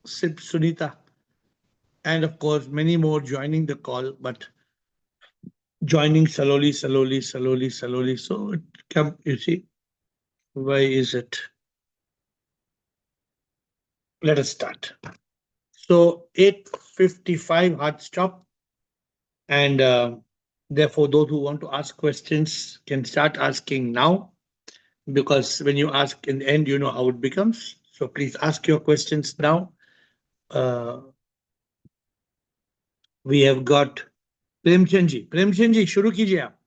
Sunita, and of course many more joining the call, but joining slowly. So it come, you see, why is it? Let us start. So 8:55 hard stop, and therefore those who want to ask questions can start asking now, because when you ask in the end, you know how it becomes. So please ask your questions now. We have got Premchand ji शुरू कीजिए आप.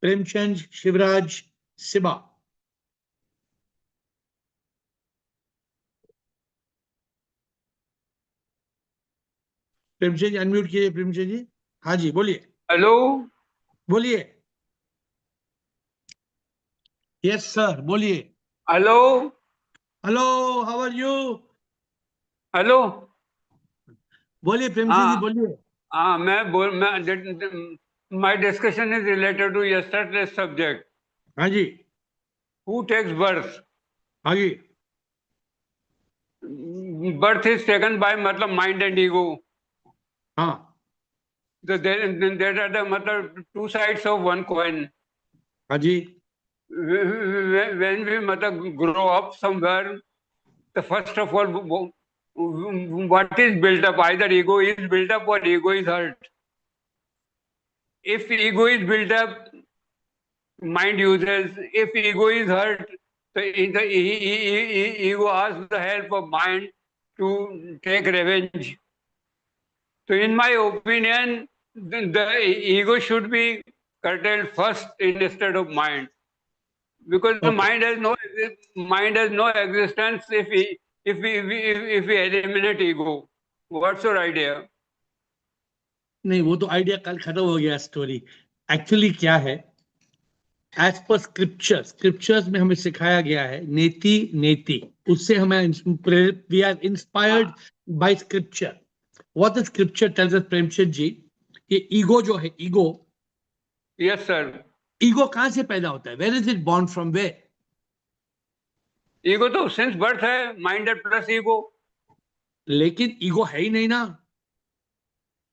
Premchand, Shivraj, Siba. Premchand ji unmute कीजिए. प्रेमचंद जी, हाँ जी बोलिए. Hello, बोलिए. Yes sir, बोलिए. Hello, hello, how are you? Hello. बोलिए प्रेमचंद जी, बोलिए. हाँ, my discussion is related to yesterday's subject. हाँ जी. Who takes birth? हाँ जी. Birth is taken by मतलब mind and ego. हाँ. So there are the two sides of one coin. हाँ जी. When we मतलब grow up somewhere, the first of all, what is built up? Either ego is built up or ego is hurt. If ego is built up, mind uses. If ego is hurt, so ego asks the help of mind to take revenge. So in my opinion, the ego should be curtailed first instead of mind, because the mind has no existence if we eliminate ego. What's your idea? नहीं, वो तो idea कल खत्म हो गया. Story actually क्या है, as per scriptures में हमें सिखाया गया है नेति नेति. उससे हमें प्रेरित, we are inspired by scripture. What the scripture tells us Premchand ji, ये ईगो जो है, ईगो. Yes sir. ईगो कहां से पैदा होता है? Where is it born from? Where? Ego तो सिंस बर्थ है, माइंड प्लस ईगो. लेकिन ईगो है ही नहीं ना.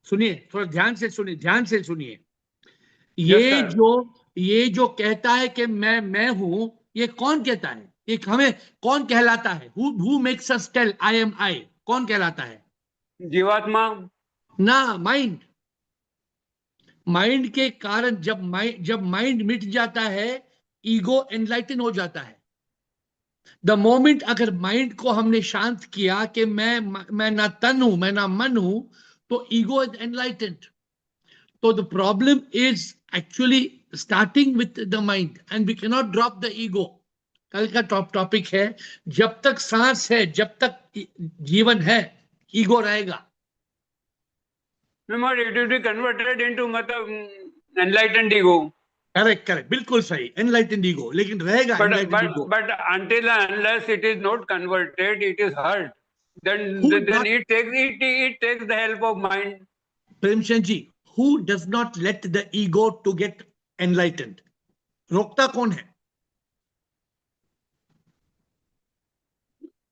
सुनिए, थोड़ा ध्यान से सुनिए. ये जो कहता है कि मैं हूं, ये कौन कहता है? ये हमें कौन कहलाता है? Who makes us tell I am I? कौन कहलाता है? जीवात्मा ना, माइंड. माइंड के कारण जब माइंड मिट जाता है, ईगो एनलाइटन हो जाता है. द मोमेंट अगर माइंड को हमने शांत किया कि मैं ना तन हूं, मैं ना मन हूं, तो ईगो इज एनलाइटेंड. तो the problem is actually starting with the mind, and we can not drop the ego. कल का टॉपिक है, जब तक सांस है, जब तक जीवन है, ईगो रहेगा. it will be converted into मतलब enlightened ego. करेक्ट, बिल्कुल सही, एनलाइटेंड ईगो. लेकिन रहेगा enlightened ego. But until and unless it is not converted, it is hurt. Then it takes the help of mind. Premchand ji, who does not let the ego to get enlightened? रोकता कौन है?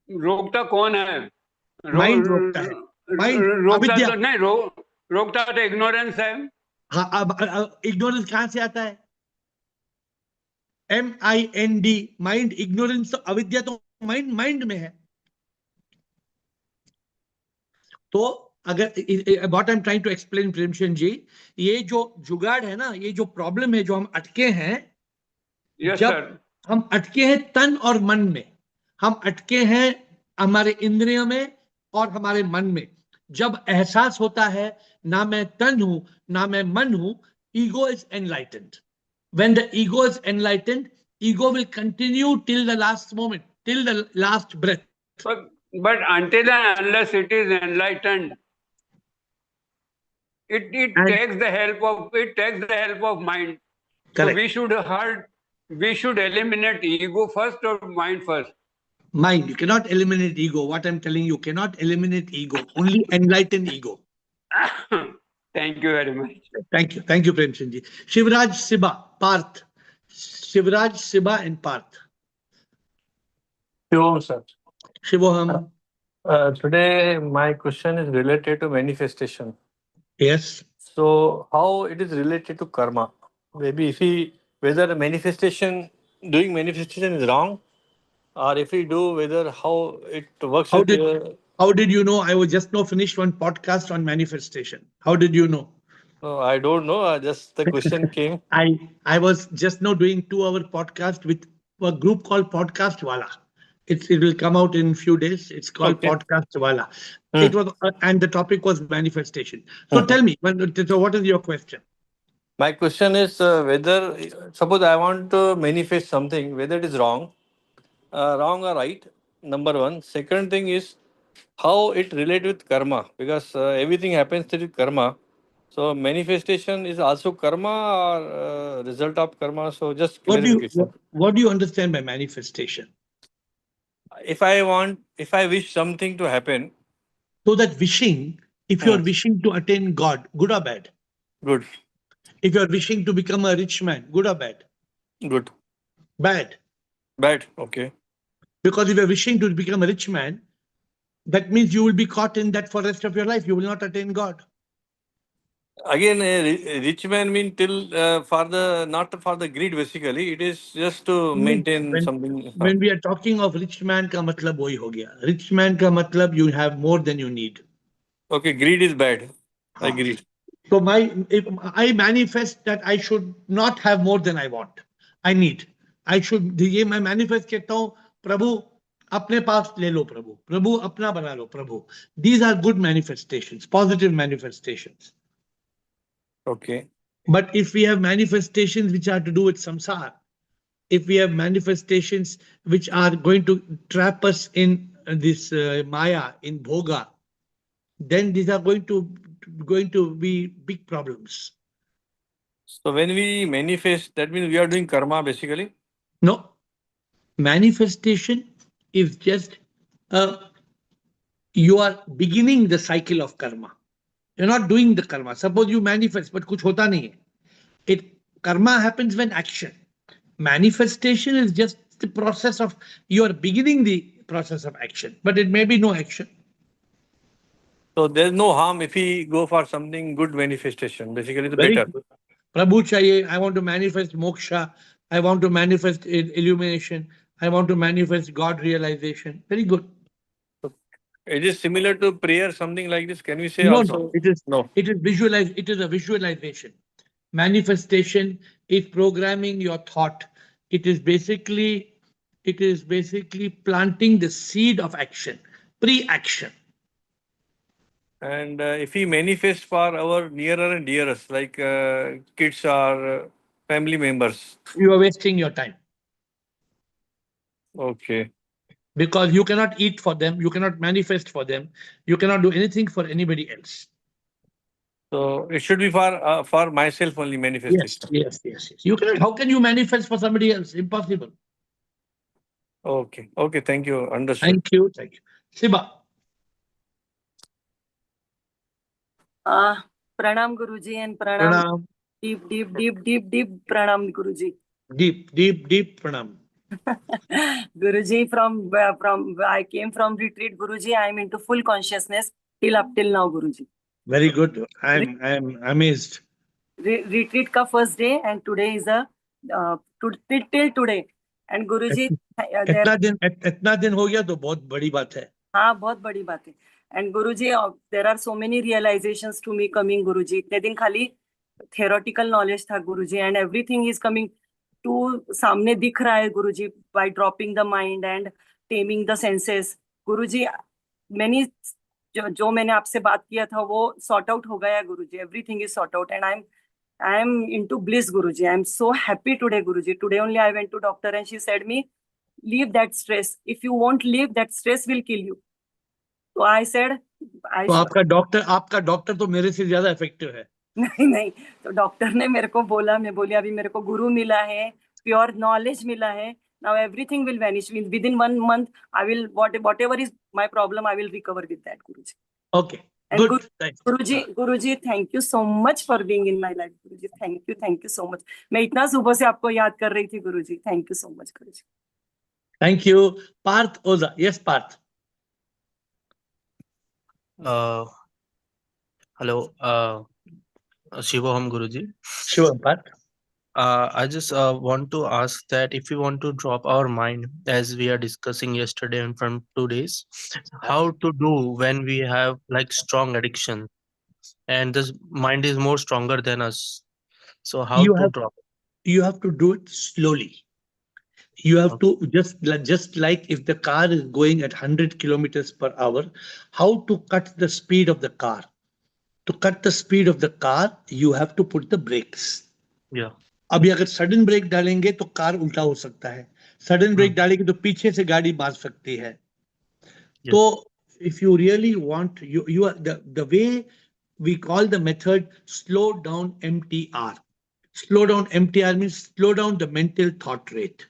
रोकता कौन है? Mind रोकता है. माइंड, अविद्या. नहीं, रोकता तो इग्नोरेंस है. हाँ, अब इग्नोरेंस कहां से आता है? MIND, mind. इग्नोरेंस तो, अविद्या तो माइंड में है. तो अगर what I am trying to explain Premchand ji, ये जो जुगाड़ है ना, ये जो प्रॉब्लम है, जो हम अटके हैं, जब हम अटके हैं तन और मन में, हम अटके हैं हमारे इंद्रियों में और हमारे मन में. जब एहसास होता है ना मैं तन हूं, ना मैं मन हूं, ego is enlightened. When the ego is enlightened, ego will continue till the last moment, till the last breath. But until and unless it is enlightened, it takes the help of mind. Correct. So we should eliminate ego first or mind first? Mind. You cannot eliminate ego. What I'm telling you, cannot eliminate ego. Only enlighten ego. Thank you very much. Thank you, Premchand ji. Shivraj, Siba, Parth. Shivraj, Siba, and Parth. Shivam, sir. Shivoham. Today, my question is related to manifestation. Yes. So, how it is related to karma? Maybe if we whether doing manifestation is wrong, or if we do, whether how it works How with. did how did you know? I was just now finished one podcast on manifestation. How did you know? No, I don't know. Just the question came. I was just now doing 2 hour podcast with a group called Podcast Wala. It will come out in few days. It's called Okay. Podcast Wala. Hmm. It was and the topic was manifestation. So Mhm. tell me, so what is your question? My question is whether suppose I want to manifest something, whether it is wrong or right. Number one. Second thing is how it relate with karma, because everything happens through karma. So manifestation is also karma or result of karma. So just What do you clarification. what do you understand by manifestation? If I wish something to happen, So that wishing, if you hmm, are wishing to attain God, good or bad? good, If you are wishing to become a rich man, good or bad? good, Bad. bad, okay. Because if you're wishing to become a rich man, that means you will be caught in that for the rest of your life. You will not attain God. Again, a rich man mean till for the not for the greed. Basically, it is just to नहीं, maintain When, something. when we are talking of rich man का मतलब वही हो गया. Rich man का मतलब you have more than you need. Okay, greed is bad. I हाँ. agree. So if I manifest that I should not have more than I want. I need. I should ये मैं manifest कहता हूँ प्रभु अपने पास ले लो प्रभु प्रभु अपना बना लो प्रभु. These are good manifestations, positive manifestations. Okay. But if we have manifestations which are to do with samsara, if we have manifestations which are going to trap us in this maya, in bhoga, then these are going to be big problems. So when we manifest, that means we are doing karma basically. No, manifestation is just you are beginning the cycle of karma. You're not doing the karma. Suppose you manifest, but kuch hota nahi hai. It karma happens when action. Manifestation is just the process of you are beginning the process of action, but it may be no action. So there's no harm if we go for something good manifestation. Basically, the Very better. good. Prabhu chahiye, I want to manifest moksha. I want to manifest illumination. I want to manifest God realization. Very good. So it is similar to prayer, something like this. Can we say No, no. also? No. It is visualize. It is a visualization. Manifestation is programming your thought. It is basically planting the seed of action, pre-action. And if we manifest for our nearer and dearest, like kids or family members. You are wasting your time Okay. because you cannot eat for them, you cannot manifest for them, you cannot do anything for anybody else. So it should be for myself only Yes, manifestation. yes, yes, yes. You cannot. How can you manifest for somebody else? Impossible. Okay. Okay. Thank you. Understood. Thank you. Thank you. Siba. Pranam Guruji and Pranam. Pranam. Deep Pranam Guruji. Deep Pranam. Guruji, from I came from retreat. Guruji, I am into full consciousness till now, Guruji. Very good. I'm amazed. Retreat का first day and today is till today. And Guruji, इतना दिन हो गया तो बहुत बड़ी बात है. हाँ, बहुत बड़ी बात है. And Guruji, there are so many realizations to me coming, Guruji. इतने दिन खाली theoretical knowledge था, Guruji, and everything is coming to सामने दिख रहा है, Guruji, by dropping the mind and taming the senses. Guruji, many जो मैंने आपसे बात किया था वो sort out हो गया, Guruji. Everything is sort out, and I am into bliss, Guruji. I am so happy today, Guruji. Today only I went to doctor and she said me, leave that stress. If you won't leave, that stress will kill you. So I said, तो आपका doctor तो मेरे से ज्यादा effective है. नहीं. तो doctor ने मेरे को बोला, मैं बोली अभी मेरे को गुरु मिला है, प्योर नॉलेज मिला है. Now everything will vanish. Within 1 month, I will whatever is my problem, I will recover with that, Guruji. Okay. And good. Guruji, thank you so much for being in my life, Guruji. Thank you so much. मैं इतना सुबह से आपको याद कर रही थी, Guruji. Thank you so much, Guruji. Thank you. Parth Oza. Yes, Parth. Uh, Hello, Shivoham Guruji. Sure, Parth. I just want to ask that if we want to drop our mind, as we are discussing yesterday and from 2 days, how to do when we have like strong addiction and this mind is more stronger than us. So how You to have drop? you have to do it slowly. You have Okay. to just like if the car is going at 100 kilometers per hour, how to cut the speed of the car? To cut the speed of the car, you have to put the brakes. Yeah. अभी अगर sudden break डालेंगे तो car उल्टा हो सकता है, sudden break Mm. डालेंगे तो पीछे से गाड़ी मार सकती है. तो Yes. if you really want, you are the way we call the method slow down MTR. Slow down MTR means slow down the mental thought rate.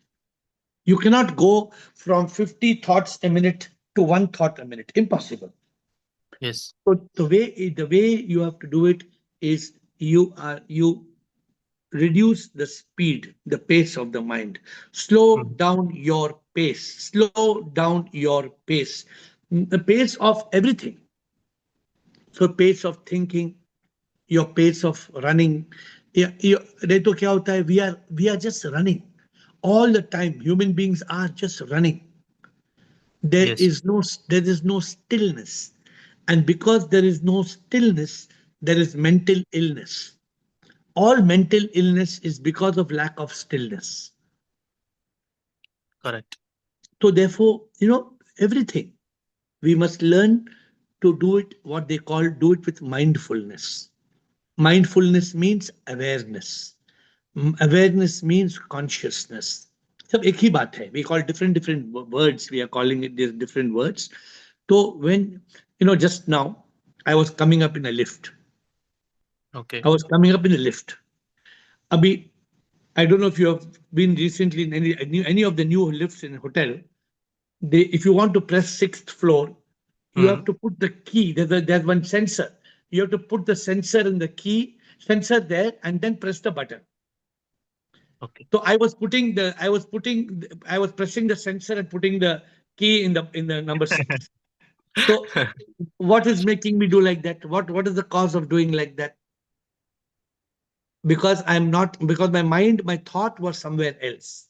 You cannot go from 50 thoughts a minute to one thought a minute. Impossible. Yes. So the way you have to do it is you reduce the speed, the pace of the mind. Slow Mm. down your pace. Slow down your pace. The pace of everything. So pace of thinking, your pace of running. नहीं तो क्या होता है, we are just running all the time. Human beings are just running. There Yes. is no there is no stillness, and because there is no stillness, there is mental illness. All mental illness is because of lack of stillness. Correct. So therefore, everything we must learn to do it what they call do it with mindfulness. Mindfulness means awareness. Awareness means consciousness. सब एक ही बात है. We call different words. We are calling it these different words. So when just now I was coming up in a lift. Okay. I was coming up in a lift. Abhi, I don't know if you have been recently in any of the new lifts in a hotel. If you want to press sixth floor, you have Mm. to put the key. There's one sensor. You have to put the sensor in the key sensor there and then press the button. Okay. So I was pressing the sensor and putting the key in the number six. So what is making me do like that? What is the cause of doing like that? Because my thought was somewhere else.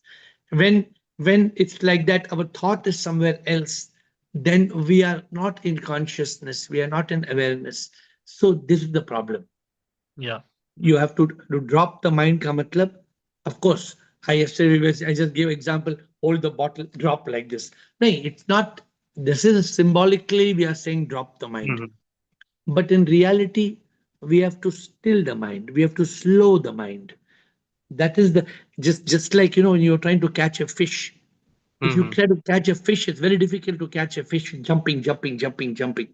When it's like that, our thought is somewhere else, then we are not in consciousness, we are not in awareness. So this is the problem. Yeah. You have to drop the mind ka matlab. Of course, I just gave example, hold the bottle, drop like this. No, it's not. This is symbolically we are saying drop the mind. Mhm. But in reality, we have to still the mind. We have to slow the mind. That is the just like when you're trying to catch a fish. If you Mhm. try to catch a fish, it's very difficult to catch a fish jumping. Mhm.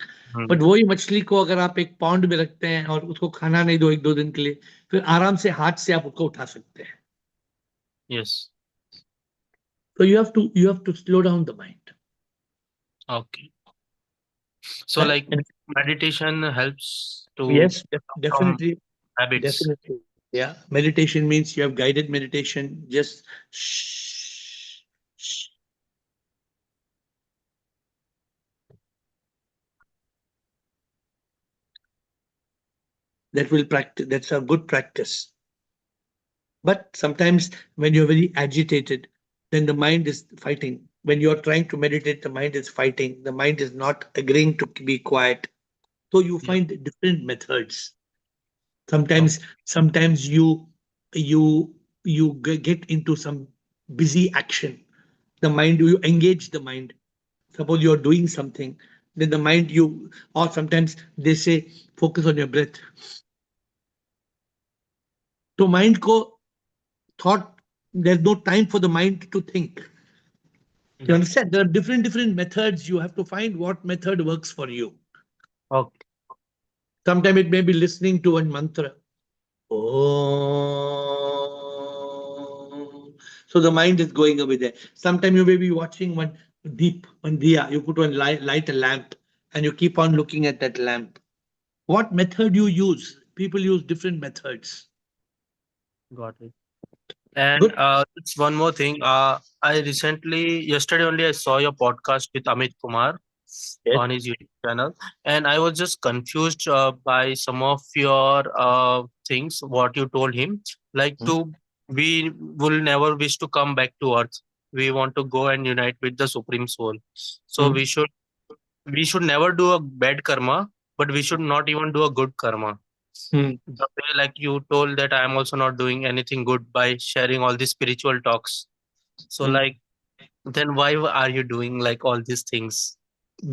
But वही मछली को अगर आप एक pond में रखते हैं और उसको खाना नहीं दो एक दो दिन के लिए, फिर आराम से हाथ से आप उसको उठा सकते हैं. Yes. So you have to slow down the mind. Okay. So like And meditation helps to yes, from definitely, habits. definitely. Yeah, meditation means you have guided meditation. Just shh, shh. That will practice. That's a good practice. But sometimes when you're very agitated, then the mind is fighting. When you're trying to meditate, the mind is fighting. The mind is not agreeing to be quiet. So you Yeah. find different methods. Okay. Sometimes you get into some busy action. The mind, you engage the mind. Suppose you're doing something, then the mind or sometimes they say focus on your breath. So mind ko thought, there's no time for the mind to think. You Yeah. understand? There are different methods. You have to find what method works for you. Okay. Sometimes it may be listening to one mantra. Oh. So the mind is going over there. Sometimes you may be watching one diya. You put one light a lamp and you keep on looking at that lamp. What method you use? People use different methods. Got it. And Good. just one more thing. Yesterday only, I saw your podcast with Amit Kumar Yes. on his YouTube channel, and I was just confused by some of your things, what you told him. Like Hmm. to, we will never wish to come back to Earth. We want to go and unite with the Supreme Soul. So Hmm. we should never do a bad karma, but we should not even do a good karma. Hmm. The way like you told that I am also not doing anything good by sharing all these spiritual talks. So Hmm. like then why are you doing like all these things?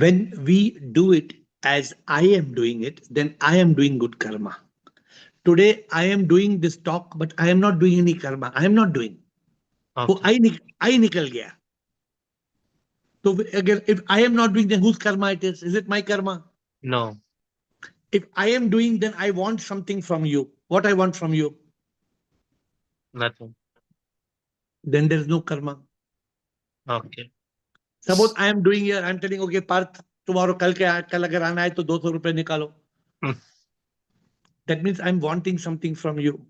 When we do it as I am doing it, then I am doing good karma. Today I am doing this talk, but I am not doing any karma. I am not doing. वो Okay. I निकल गया. तो अगर if I am not doing, then whose karma it is? Is it my karma? No, If I am doing, then I want something from you. What I want from you? nothing. Then there is no karma. Okay. Suppose I am doing here, I am telling, okay, Parth, tomorrow कल अगर आना है तो 200 रुपए निकालो. Hmm. That means I'm wanting something from you.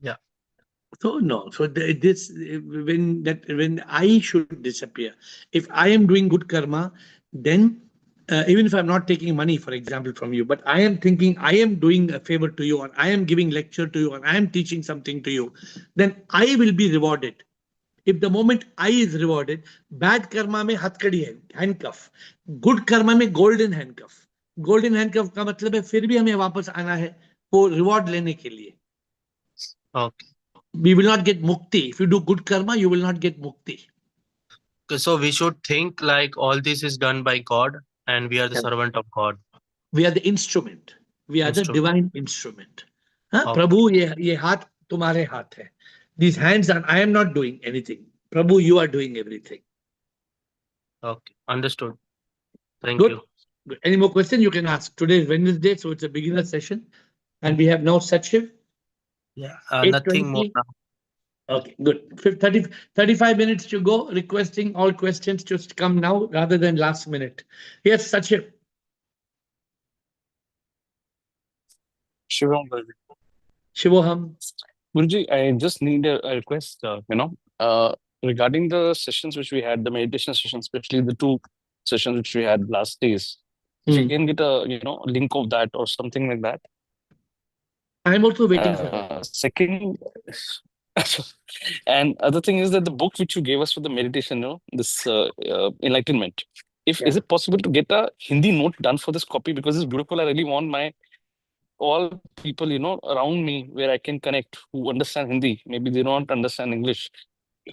Yeah. So no. So this when I should disappear. If I am doing good karma, then even if I'm not taking money, for example, from you, but I am thinking I am doing a favor to you, or I am giving lecture to you, or I am teaching something to you, then I will be rewarded. If the moment I is rewarded, bad karma में हथकड़ी है, handcuff. Good karma में golden handcuff. Golden handcuff का मतलब है फिर भी हमें वापस आना है वो reward लेने के लिए. Okay. We will not get mukti. If you do good karma, you will not get mukti. So we should think like all this is done by God and we are the Yeah. servant of God. We are the instrument. We are the Instrument. divine instrument. हाँ, Okay. प्रभु ये हाथ तुम्हारे हाथ है. These hands are. I am not doing anything. Prabhu, you are doing everything. Okay. Understood. Thank Good. you. Any more questions you can ask? Today is Wednesday, so it's a beginner session, and we have now Sachiv. Yeah. Eight Nothing more twenty. now. Okay, good. 35 minutes to go. Requesting all questions to come now rather than last minute. Yes, Sachiv. Shivam, Guruji. Shivoham. Guruji, I just need a request, regarding the sessions which we had, the meditation sessions, especially the two sessions which we had last days. If you can get a, link of that or something like that. I'm also waiting for that. Second, and other thing is that the book which you gave us for the meditation, this enlightenment. Is it possible to get a Hindi note done for this copy, because it's beautiful. I really want all people around me where I can connect, who understand Hindi. Maybe they don't understand English.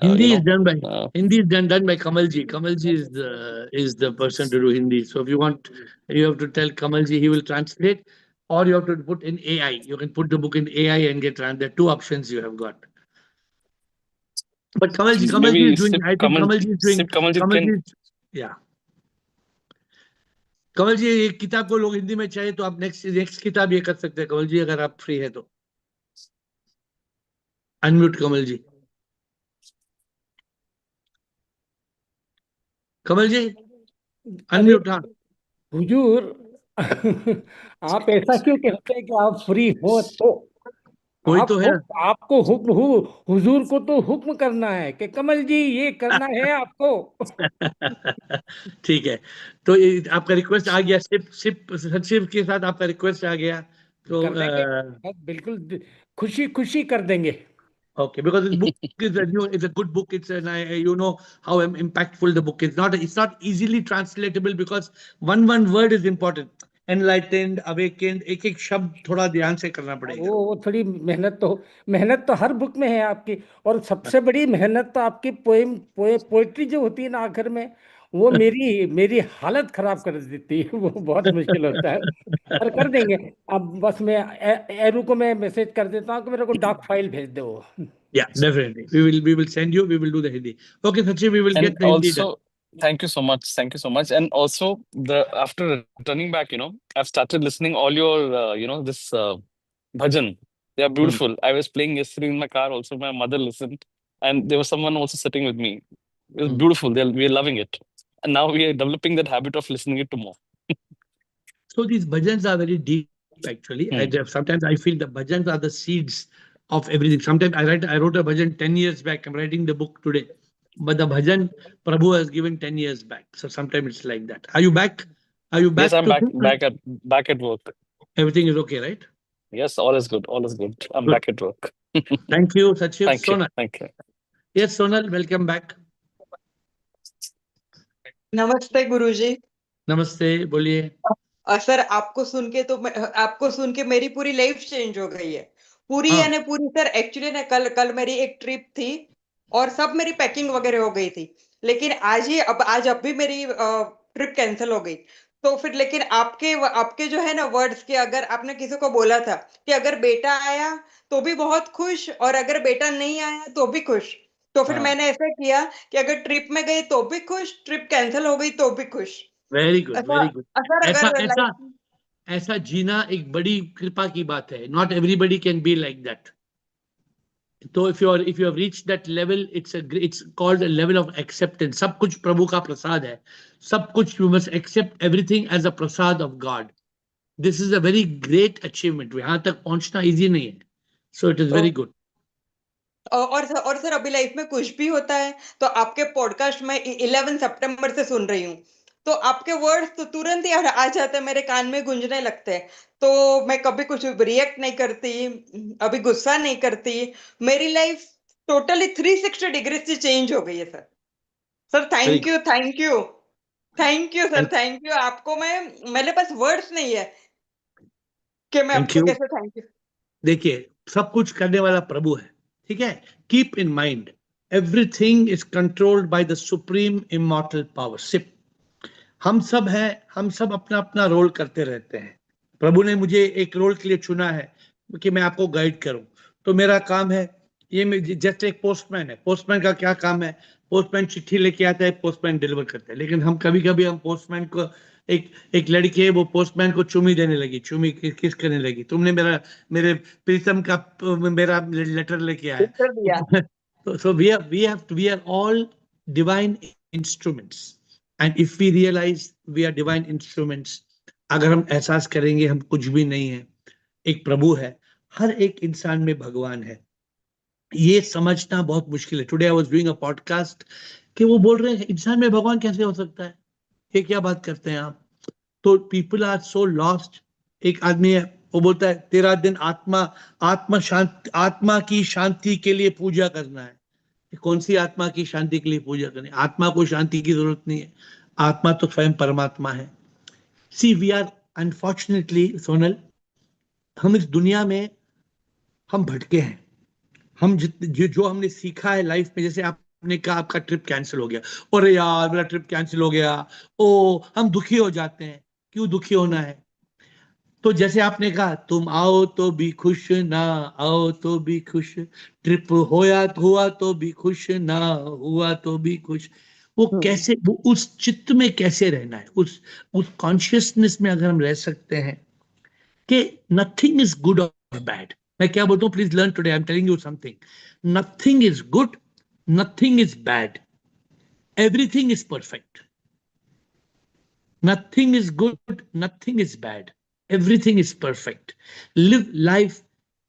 Hindi is done by Uh, Hindi is done by Kamalji. Kamalji is the person to do Hindi. So if you want, you have to tell Kamalji, he will translate, or you have to put in AI. You can put the book in AI and get translated. There are two options you have got. But Kamalji maybe is doing. I think Kamalji is doing. Kamalji can. Kamalji, yeah. कमल जी एक किताब को लोग हिंदी में चाहे तो आप next किताब ये कर सकते हैं कमल जी अगर आप फ्री है तो अनम्यूट कमल जी कमल जी अरे अनम्यूट हाँ हुजूर आप ऐसा क्यों कहते हैं कि आप फ्री हो तो वही तो है आपको हुक्म हुजूर को तो हुक्म करना है कि कमल जी ये करना है आपको ठीक है तो आपका रिक्वेस्ट आ गया सिप सिप सचिव के साथ आपका रिक्वेस्ट आ गया तो कर देंगे बस बिल्कुल खुशी खुशी कर देंगे okay because this book it's a good book it's you know how impactful the book is it's not easily translatable because one word is important enlightened awakened एक शब्द थोड़ा ध्यान से करना पड़ेगा वो थोड़ी मेहनत तो हर बुक में है आपकी और सबसे बड़ी मेहनत तो आपकी पोएट्री जो होती है ना आखिर में वो मेरी हालत खराब कर देती है वो बहुत मुश्किल होता है पर कर देंगे अब बस मैं एरू को मैं मैसेज कर देता हूँ कि मेरे को डॉक फाइल भेज दो Yeah, definitely. We will send you. We will do the Hindi. Okay, Sachi, we will And get the Hindi done. also, thank you so much. Thank you so much. And also, after returning back, I've started listening all your, this bhajan. They are beautiful. I was playing yesterday in my car. Also, my mother listened, and there was someone also sitting with me. It was beautiful. We're loving it, and now we are developing that habit of listening it to more. So these bhajans are very deep, actually. Sometimes I feel the bhajans are the seeds of everything. Sometimes I wrote a bhajan 10 years back. I'm writing the book today. But the bhajan Prabhu has given 10 years back. So sometimes it's like that. Are you back? Are you Yes, back I'm to back at work. everything is okay, right? Yes, all is good. All is good. I'm Good. back at work. Thank you, Sachiv. Thank you. Sonal. Thank you. Yes, Sonal, welcome back. नमस्ते गुरुजी। नमस्ते, बोलिए। Sir आपको सुन के तो आपको सुन के मेरी पूरी लाइफ चेंज हो गई है, पूरी हाँ, यानी पूरी। सर एक्चुअली ना कल कल मेरी एक ट्रिप थी और सब मेरी पैकिंग वगैरह हो गई थी, लेकिन आज अब भी मेरी ट्रिप कैंसिल हो गई। तो फिर लेकिन आपके आपके जो है ना वर्ड्स के, अगर आपने किसी को बोला था कि अगर बेटा आया तो भी बहुत खुश और अगर बेटा नहीं आया तो भी खुश, तो फिर हाँ, मैंने ऐसा किया कि अगर ट्रिप में गई तो भी खुश, ट्रिप कैंसिल हो गई तो भी खुश। वेरी गुड, ऐसा वेरी गुड। सर ऐसा अगर ऐसा लाइफ। ऐसा जीना एक बड़ी कृपा की बात है। Not everybody can be like that. तो if you have reach that level, it's called a level of acceptance. सब कुछ प्रभु का प्रसाद है। सब कुछ you must accept everything as a prasad of God. This is a very great achievement. यहाँ तक पहुंचना इजी नहीं है। So it is very good. और सर अभी लाइफ में कुछ भी होता है तो आपके पॉडकास्ट में 11 सितंबर से सुन रही हूँ, तो आपके वर्ड्स तो तुरंत ही आ जाते हैं, मेरे कान में गूंजने लगते हैं। तो मैं कभी कुछ रिएक्ट नहीं करती, अभी गुस्सा नहीं करती। मेरी लाइफ टोटली 360 डिग्री से चेंज हो गई है sir. Sir very thank good. You, thank you, thank you sir, thank you. आपको मैं, मेरे पास वर्ड्स नहीं है कि मैं थैंक आपको यू। कैसे थैंक यू। देखिए, सब कुछ करने वाला प्रभु है। ठीक है। Keep in mind, everything is controlled by the supreme immortal power. सिप। हम सब हैं, हम सब अपना अपना रोल करते रहते हैं। प्रभु ने मुझे एक रोल के लिए चुना है कि मैं आपको गाइड करूं। तो मेरा काम है, जैसे एक पोस्टमैन है, पोस्टमैन का क्या काम है? पोस्टमैन चिट्ठी लेके आता है, पोस्टमैन डिलीवर करता है। लेकिन हम कभी कभी हम पोस्टमैन को, एक एक लड़की है, वो पोस्टमैन को चुमी देने लगी, चुमी किस करने लगी। तुमने मेरे प्रीतम का मेरा लेटर लेके आया। उत्तर दिया। So we are all divine instruments, and if we realize we are divine instruments, अगर हम एहसास करेंगे हम कुछ भी नहीं है, एक प्रभु है, हर एक इंसान में भगवान है। ये समझना बहुत मुश्किल है। Today I was doing a podcast कि वो बोल रहे हैं इंसान में भगवान कैसे हो सकता है, ये क्या बात करते हैं आप? तो पीपल आर सो लॉस्ट। एक आदमी है, वो बोलता है 13 दिन आत्मा की शांति के लिए पूजा करना है। कौन सी आत्मा की शांति के लिए पूजा करें? आत्मा को शांति की जरूरत नहीं है। आत्मा तो स्वयं परमात्मा है। सी वी आर, अनफॉर्चुनेटली सोनल, हम इस दुनिया में हम भटके हैं। हम जो हमने सीखा है लाइफ में, जैसे आपने कहा आपका ट्रिप कैंसिल हो गया, और यार मेरा ट्रिप कैंसिल हो गया, ओ हम दुखी हो जाते हैं। क्यों दुखी होना है? तो जैसे आपने कहा, तुम आओ तो भी खुश, ना आओ तो भी खुश, ट्रिप हुआ तो भी खुश, ना हुआ तो भी खुश। वो कैसे, वो उस चित्त में कैसे रहना है, उस कॉन्शियसनेस में अगर हम रह सकते हैं कि नथिंग इज गुड और बैड। मैं क्या बोलता हूँ, please learn today, I am telling you something. Nothing is good, nothing is bad, everything is perfect. Nothing is good, nothing is bad. Everything is perfect. Live life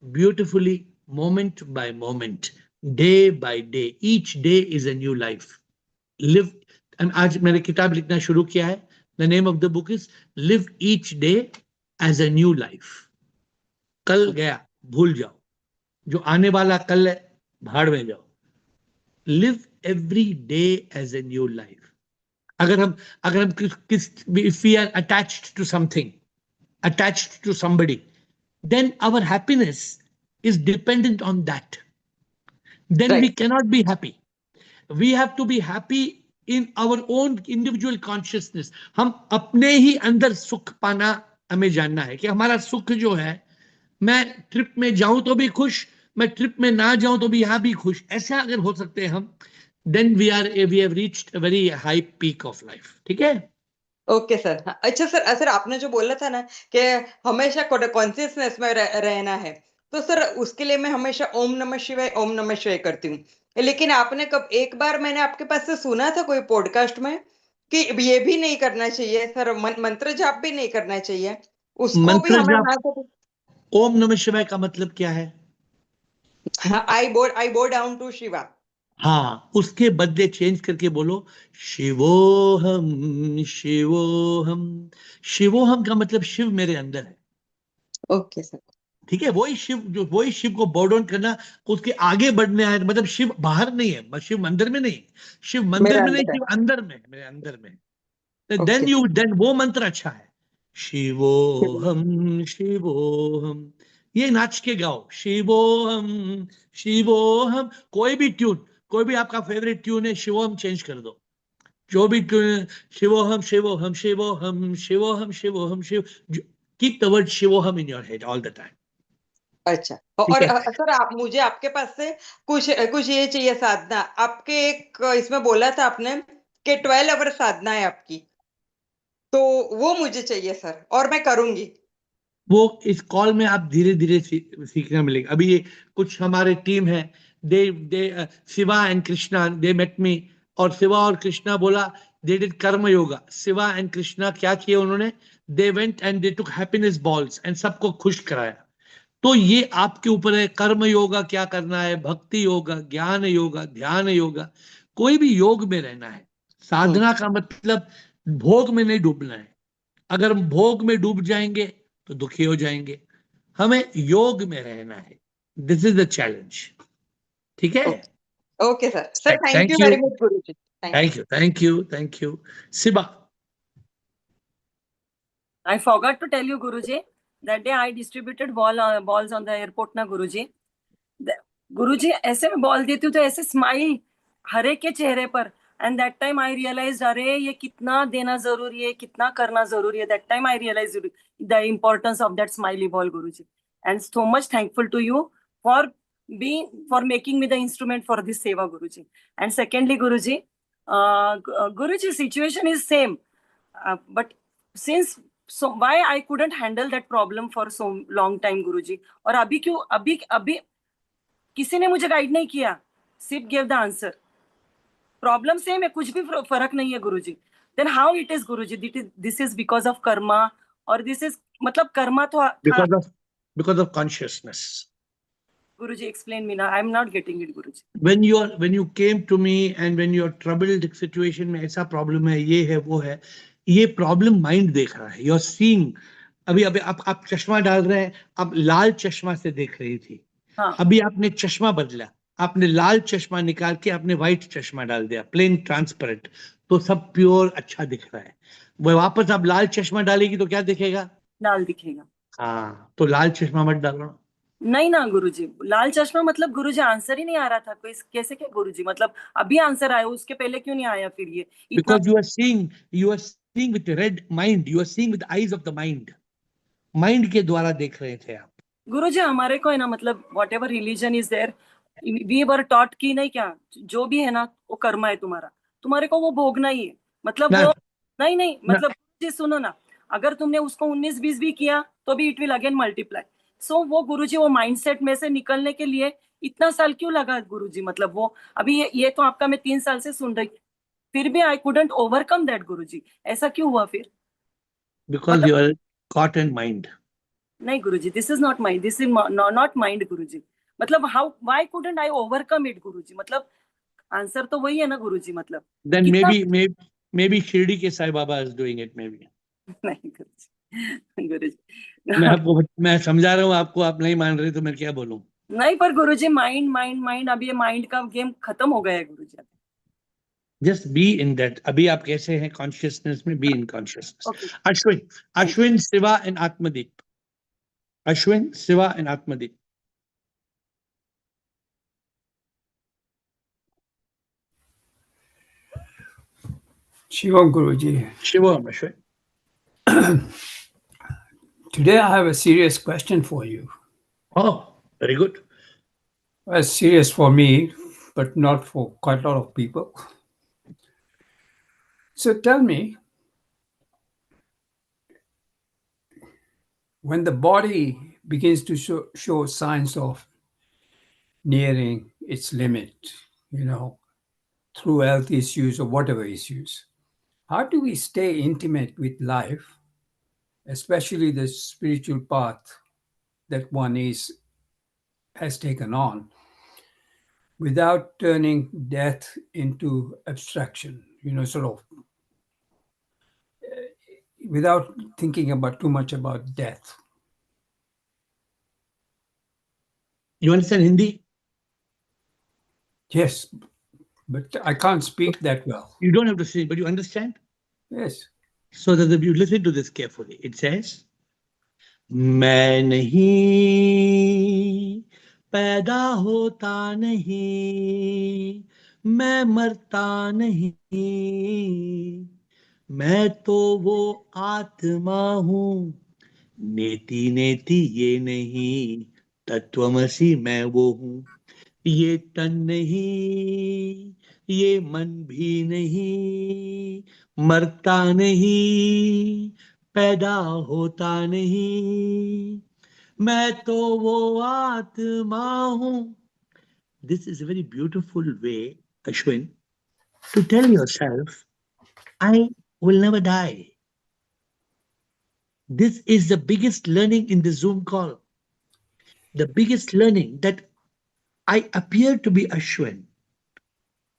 beautifully, moment by moment, day by day. Each day is a new life. Live, and आज मैंने किताब लिखना शुरू किया है. The name of the book is Live Each Day as a New Life. कल गया, भूल जाओ। जो आने वाला कल है, भाड़ में जाओ। Live every day as a new life. अगर हम if we are attached to something, attached to somebody, then our happiness is dependent on that. Then we right. cannot be happy. We have to be happy in our own individual consciousness. हम अपने ही अंदर सुख पाना हमें जानना है कि हमारा सुख जो है, मैं ट्रिप में जाऊं तो भी खुश, मैं ट्रिप में ना जाऊं तो भी यहां भी खुश। ऐसा अगर हो सकते हैं हम, then we have reached a very high peak of life. ठीक है। Okay sir. हाँ, अच्छा सर, सर आपने जो बोला था ना कि हमेशा कॉन्शियसनेस में रहना है, तो सर उसके लिए मैं हमेशा ओम नमः शिवाय, ओम नमः शिवाय करती हूँ। लेकिन आपने कब, एक बार मैंने आपके पास से सुना था कोई पॉडकास्ट में कि ये भी नहीं करना चाहिए सर, मंत्र जाप भी नहीं करना चाहिए, उसको भी मंत्र हमें जाप, ना तो। ओम नमः शिवाय का मतलब क्या है? I bow down to Shiva. हाँ, उसके बदले चेंज करके बोलो शिवोहम शिवोहम। शिवोहम का मतलब शिव मेरे अंदर है। Okay sir. ठीक है, वही शिव, जो वही शिव को बोव डाउन करना, उसके आगे बढ़ने आए, मतलब शिव बाहर नहीं है, शिव मंदिर में नहीं, शिव मंदिर मेरा में नहीं, अंदर है। शिव अंदर में है, मेरे अंदर में। ओके देन वो मंत्र अच्छा है, शिवोहम शिवोहम। ये नाच के गाओ, शिवोहम शिवोहम। कोई भी ट्यून, कोई भी आपका फेवरेट ट्यून है, शिवोहम चेंज कर दो, जो भी tune, Shivoham Shivoham Shivoham Shivoham Shivoham Shiva. Keep the word Shivoham in your head all the time. अच्छा। ठीक और है। सर, आप मुझे आपके पास से कुछ कुछ ये चाहिए साधना। आपके एक इसमें बोला था आपने कि 12 आवर साधना है आपकी, तो वो मुझे चाहिए सर, और मैं करूंगी। वो इस कॉल में आप धीरे धीरे सीखना मिलेगा। अभी ये कुछ हमारे टीम है, they Shiva and Krishna they met me, और शिवा और कृष्णा बोला दे डिड कर्म योगा। शिवा एंड कृष्णा क्या किया उन्होंने, they went and they took happiness balls and सबको खुश कराया। तो ये आपके ऊपर है, कर्म योगा क्या करना है, भक्ति योगा, ज्ञान योगा, ध्यान योगा, कोई भी योग में रहना है। साधना का मतलब भोग में नहीं डूबना है। अगर हम भोग में डूब जाएंगे तो दुखी हो जाएंगे। हमें योग में रहना है। This is the challenge. ठीक है। Okay sir. Sir thank you thank you, very much Guru ji, thank you. Thank you, thank you, thank you. Siba. I forgot to tell you, Guruji, that day I distributed balls on the airport, na Guruji. गुरुजी ऐसे में ball देती हूँ तो ऐसे smile हर एक के चेहरे पर। And that time I realise, अरे ये कितना देना जरूरी है, कितना करना जरूरी है। That time I realise the importance of that smiley ball, Guruji. And so much thankful to you for for making me the instrument for this seva, Guruji. And secondly, Guruji, Guruji, situation is same, but since, so why I couldn't handle that problem for so long time, Guruji? और अभी क्यों, अभी अभी किसी ने मुझे guide नहीं किया, सिर्फ give the answer. Problem same है, कुछ भी फर्क नहीं है, Guruji. Then how it is, Guruji? This is because of karma, और दिस इज, मतलब कर्मा तो था। Because of consciousness. Guruji explain me ना, I am not getting it, Guruji. when you came to me and when you're troubled situation में ऐसा problem है, ये है वो है, ये प्रॉब्लम माइंड देख रहा है। you're seeing, अभी अभी आप चश्मा डाल रहे हैं, आप लाल चश्मा से देख रही थी। हाँ। अभी आपने चश्मा बदला, आपने लाल चश्मा निकाल के आपने व्हाइट चश्मा डाल दिया, प्लेन ट्रांसपेरेंट, तो सब प्योर अच्छा दिख रहा है। वो वापस आप लाल चश्मा डालेगी तो क्या दिखेगा? लाल दिखेगा। हाँ, तो लाल चश्मा मत डालो। नहीं ना गुरुजी, लाल चश्मा मतलब, गुरुजी आंसर ही नहीं आ रहा था कोई, कैसे क्या गुरुजी? मतलब अभी आंसर आया, उसके पहले क्यों नहीं आया फिर? ये इतना। Because you are seeing with the red mind, you are seeing with the eyes of the mind. Mind के द्वारा देख रहे थे आप। गुरुजी हमारे को है ना, मतलब whatever religion is there, we were taught की नहीं क्या, जो भी है ना वो कर्मा है तुम्हारा, तुम्हारे को वो भोगना ही है। मतलब ना वो, नहीं नहीं, ना, मतलब गुरुजी सुनो ना, अगर तुमने उसको 19-20 भी किया तो भी इट विल अगेन मल्टीप्लाई। सो वो गुरुजी, वो माइंडसेट में से निकलने के लिए इतना साल क्यों लगा गुरुजी? मतलब वो अभी ये तो आपका मैं 3 साल से सुन रही, फिर भी I couldn't overcome that, Guruji. ऐसा क्यों हुआ फिर? बिकॉज मतलब you are caught in mind. नहीं Guruji, this is not mind, this is not mind, Guruji. मतलब how, why couldn't I overcome it, Guruji? मतलब आंसर तो वही है ना, गुरुजी। मतलब देन कितना मे बी शिरडी के Sai Baba is doing it maybe. नहीं गुरुजी, गुरुजी मैं समझा रहा हूँ आपको, आप नहीं मान रहे तो मैं क्या बोलूं। नहीं, पर गुरुजी माइंड माइंड माइंड, अब ये माइंड का गेम खत्म हो गया है, Guruji. Just be in that. अभी आप कैसे हैं कॉन्शियसनेस में, be in consciousness. Okay, Ashwin, thank you. Ashwin Shiva and Atmadeep, Ashwin Shiva and Atmadeep. Shivam Guruji. Shivam, Ashwin. Today I have a serious question for you. Oh, very good. Well, serious for me, but not for quite a lot of people. So tell me, when the body begins to show signs of nearing its limit, through health issues or whatever issues, how do we stay intimate with life, especially the spiritual path that one has taken on, without turning death into abstraction, sort of without thinking about too much about death. You understand Hindi? Yes, but I can't speak that well. You don't have to say, but you understand? Yes. So that you listen to this carefully. It says, मैं नहीं पैदा होता नहीं, मैं मरता नहीं, मैं तो वो आत्मा हूं, नेति नेति ये नहीं, तत्वमसि मैं वो हूं, ये तन नहीं, ये मन भी नहीं, मरता नहीं, पैदा होता नहीं, मैं तो वो आत्मा हूं. This is a very beautiful way, Ashwin, to tell yourself, I will never die. This is the biggest learning in the Zoom call. The biggest learning that I appear to be Ashwin,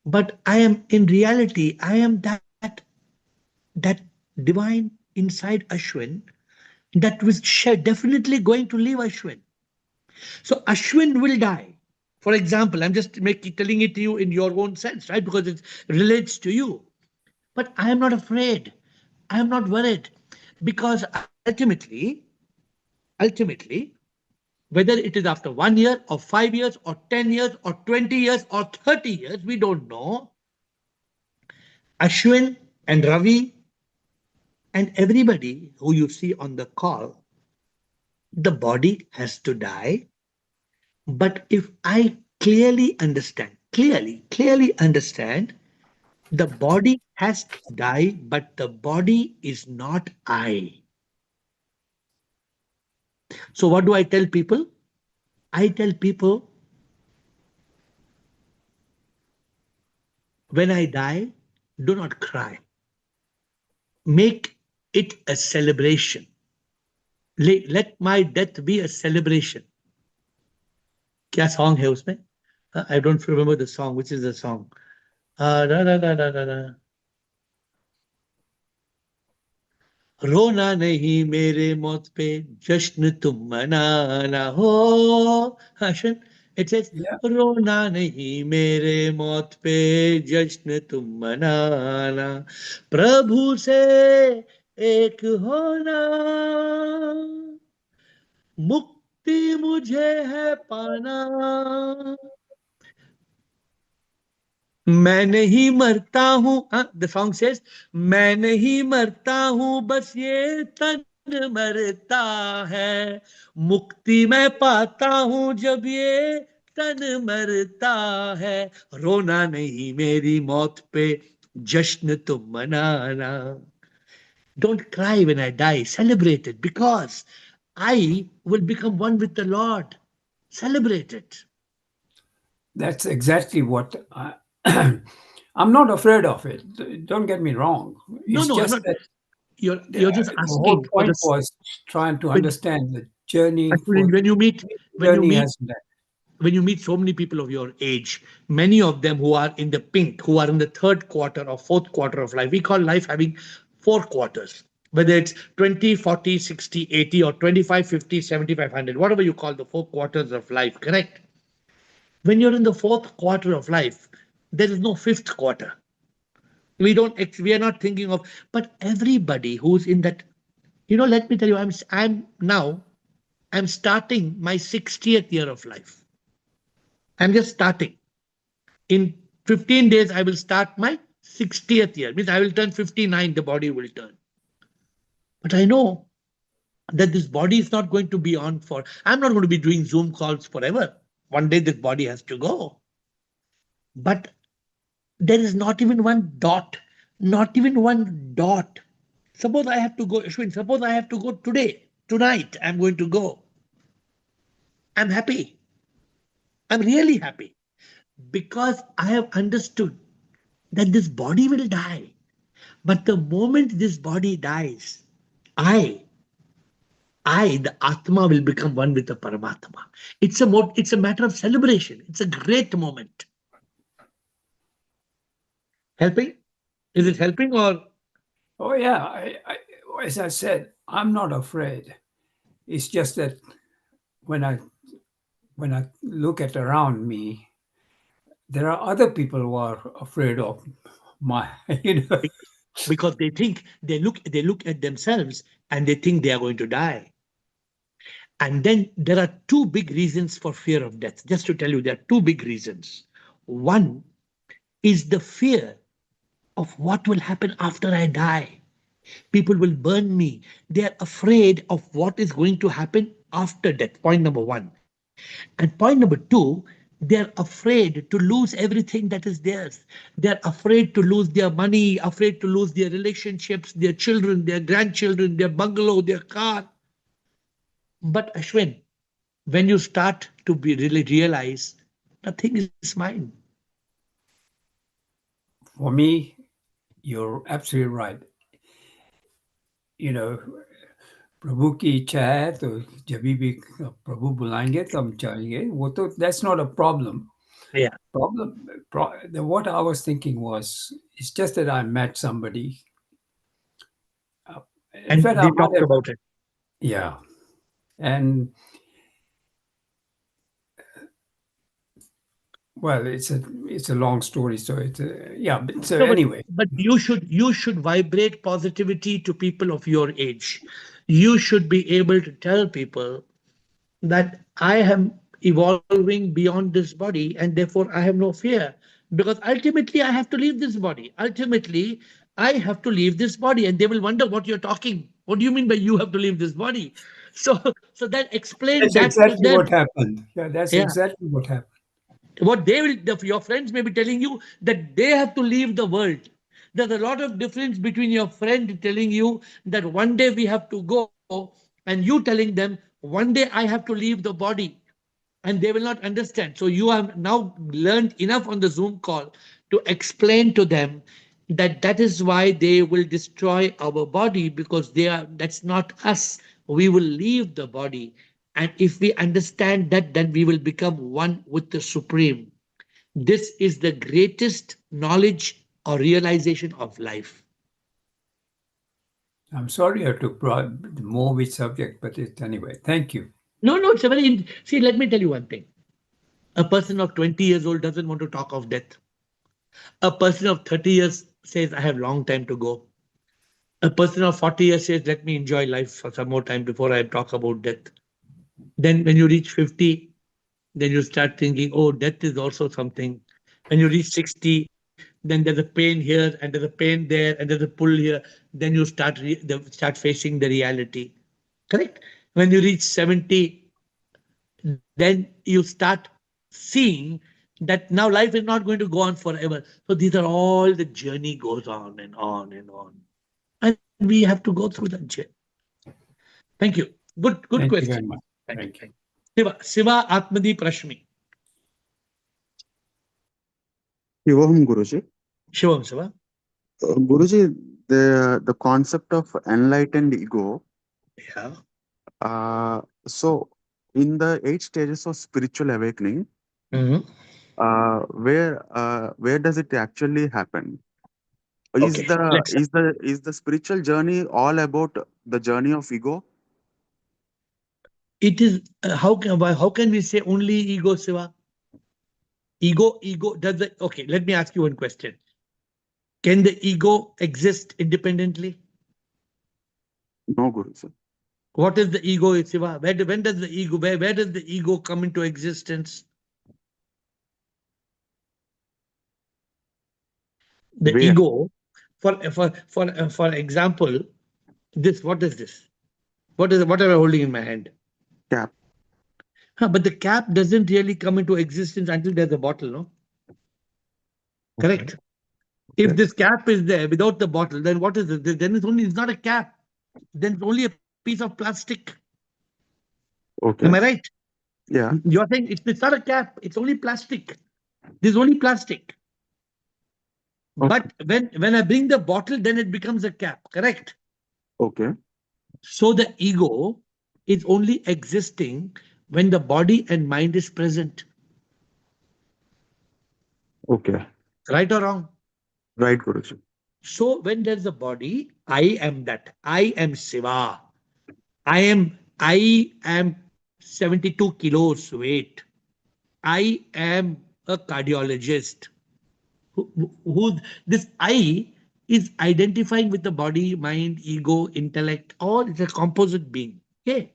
but I am in reality, I am that divine inside Ashwin that was definitely going to leave Ashwin. So Ashwin will die. For example, I'm just telling it to you in your own sense, right? Because it relates to you. But I am not afraid. I am not worried. Because ultimately, whether it is after 1 year or 5 years or 10 years or 20 years or 30 years, we don't know. Ashwin and Ravi and everybody who you see on the call, the body has to die. But if I clearly understand, the body has to die, but the body is not I. So what do I tell people? I tell people, when I die, do not cry. Make it a celebration. Let my death be a celebration. क्या song है उसमें? I don't remember the song. Which is the song? रोना नहीं मेरे मौत पे, जश्न तुम मनाना हो. Ashwin, it says, रोना नहीं मेरे मौत पे, जश्न तुम मनाना, प्रभु से एक होना, मुक्ति मुझे है पाना. मैं नहीं मरता हूं, द सॉन्ग सेज, मैं नहीं मरता हूं, बस ये तन मरता है, मुक्ति मैं पाता हूं जब ये तन मरता है, रोना नहीं मेरी मौत पे, जश्न तुम मनाना. Don't cry when I die, celebrate it, because I will become one with the Lord. Celebrate it. That's exactly what I'm not afraid of it. Don't get me wrong. No, It's no, I'm just not. that You're just the whole asking for point this. was trying to understand the journey. Actually, when you meet Hasn't that. when you meet so many people of your age, many of them who are in the pink, who are in the third quarter or fourth quarter of life, we call life having 4 quarters, whether it's 20, 40, 60, 80, or 25, 50, 75, 100, whatever you call the 4 quarters of life, correct? When you're in the fourth quarter of life, there is no fifth quarter. We are not thinking of, but everybody who's in that, let me tell you, I'm starting my 60th year of life. I'm just starting. In 15 days, I will start my 60th year. Means I will turn 59, the body will turn. But I know that this body is not going to be on for, I'm not going to be doing Zoom calls forever. One day this body has to go. But there is not even one dot. Suppose I have to go, Ashwin, suppose I have to go tonight, I'm going to go. I'm happy. I'm really happy because I have understood that this body will die. But the moment this body dies, I, the Atma, will become one with the Paramatma. It's a matter of celebration. It's a great moment. Helping? Is it helping or? Oh yeah, as I said, I'm not afraid. It's just that when I look at around me, there are other people who are afraid of my, you know. Because they look at themselves and they think they are going to die. And then there are two big reasons for fear of death. Just to tell you, there are two big reasons. One is the fear of what will happen after I die. People will burn me. They are afraid of what is going to happen after death. Point number one. And point number two, they're afraid to lose everything that is theirs. They're afraid to lose their money, afraid to lose their relationships, their children, their grandchildren, their bungalow, their car. But Ashwin, when you start to be really realize nothing is mine. For me, you're absolutely right. You know, प्रभु की इच्छा है तो जब भी प्रभु बुलाएंगे तो हम जाएंगे वो तो that's not a problem. Yeah. What I was thinking was it's just that I met somebody. In And fact, they talked about it. Yeah, and well, it's a long story, so it's yeah. But so No, anyway, but you should vibrate positivity to people of your age. You should be able to tell people that I am evolving beyond this body and therefore I have no fear. Because ultimately I have to leave this body. Ultimately, I have to leave this body. And they will wonder what you're talking. What do you mean by you have to leave this body? So then explain that's that to exactly them. what happened. Yeah, that's Yeah. exactly what happened. What they will, your friends may be telling you that they have to leave the world. There's a lot of difference between your friend telling you that one day we have to go and you telling them one day I have to leave the body, and they will not understand. So you have now learned enough on the Zoom call to explain to them that that is why they will destroy our body, because that's not us. We will leave the body. And if we understand that, then we will become one with the Supreme. This is the greatest knowledge or realization of life. I'm sorry I took the morbid subject, but anyway, thank you. No, it's a very, see, let me tell you one thing. A person of 20 years old doesn't want to talk of death. A person of 30 years says, I have long time to go. A person of 40 years says, let me enjoy life for some more time before I talk about death. Then when you reach 50, then you start thinking, oh, death is also something. When you reach 60, then there's a pain here and there's a pain there and there's a pull here. Then you start facing the reality. Correct? When you reach 70, then you start seeing that now life is not going to go on forever. So these are all the journey goes on and on and on. And we have to go through that journey. Thank you. Good Thank question. you very much. Thank you. Siva Atmadeep Rashmi. Shivam Guruji. Shivam Siva. Guruji, the concept of enlightened ego. Yeah. So in the 8 stages of spiritual awakening, Mhm. Where does it actually happen? Is Okay. the spiritual journey all about the journey of ego? It is how can we say only ego, Siva? Ego does the okay. Let me ask you one question. Can the ego exist independently? No, Guruji. What is the ego, Siva? When does the ego where does the ego come into existence? The Where? ego, for example, this what is this? What am I holding in my hand? Cap. But the cap doesn't really come into existence until there's a bottle, no? Okay. Correct. If this cap is there without the bottle, then what is it? Then it's not a cap. Then it's only a piece of plastic. Okay. Am I right? Yeah. You're saying it's not a cap, it's only plastic. There's only plastic. But when I bring the bottle, then it becomes a cap, correct? Okay. So the ego is only existing when the body and mind is present. Okay. Right or wrong? Right, Guruji. So when there's a body, I am that. I am Shiva. I am 72 kilos weight. I am a cardiologist. Who this I is identifying with the body, mind, ego, intellect, all it's a composite being. Okay.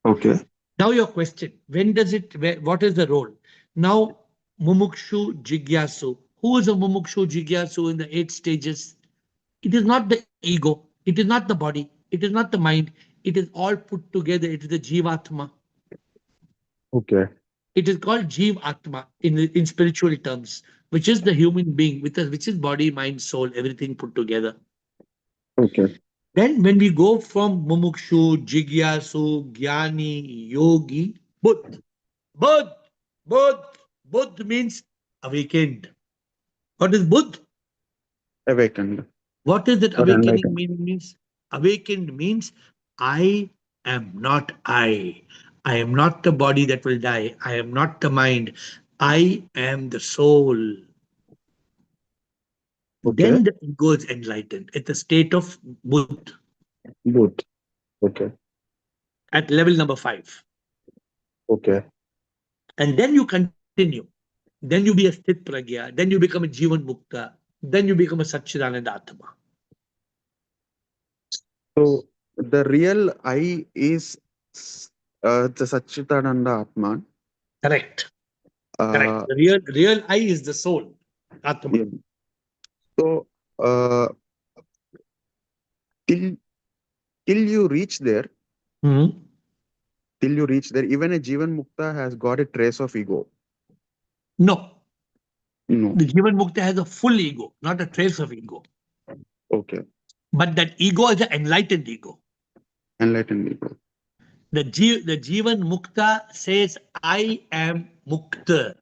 Okay. Now your question: when does it? What is the role? Now, mumukshu jigyasu. Who is a mumukshu jigyasu in the 8 stages? It is not the ego. It is not the body. It is not the mind. It is all put together. It is the jivatma. Okay. It is called Jeev Atma in spiritual terms, which is the human being, which is body, mind, soul, everything put together. Okay. Then when we go from Mumukshu, Jigyasu, Jnani, Yogi, Buddh, Buddh, Buddh, Buddh means awakened. What is Buddh? Awakened What is that or awakening enlightened. mean? Means awakened means I am not I. I am not the body that will die. I am not the mind. I am the soul. Okay. Then the ego is enlightened at the state of Buddh Good. Okay. at level number 5. Okay. And then you continue. Then you be a Sthit Pragya. Then you become a Jivan Mukta. Then you become a Satchidananda Atma. So the real I is the Satchitananda Atman. Correct. Correct. Uh, The real I is the soul, Atma. yeah. So uh, till till you reach there, Mhm. even a Jivan Mukta has got a trace of ego. No, No. the Jivan Mukta has a full ego, not a trace of ego. Okay. But that ego is an enlightened ego. Enlightened ego. The Jivan Mukta says, I am Mukta.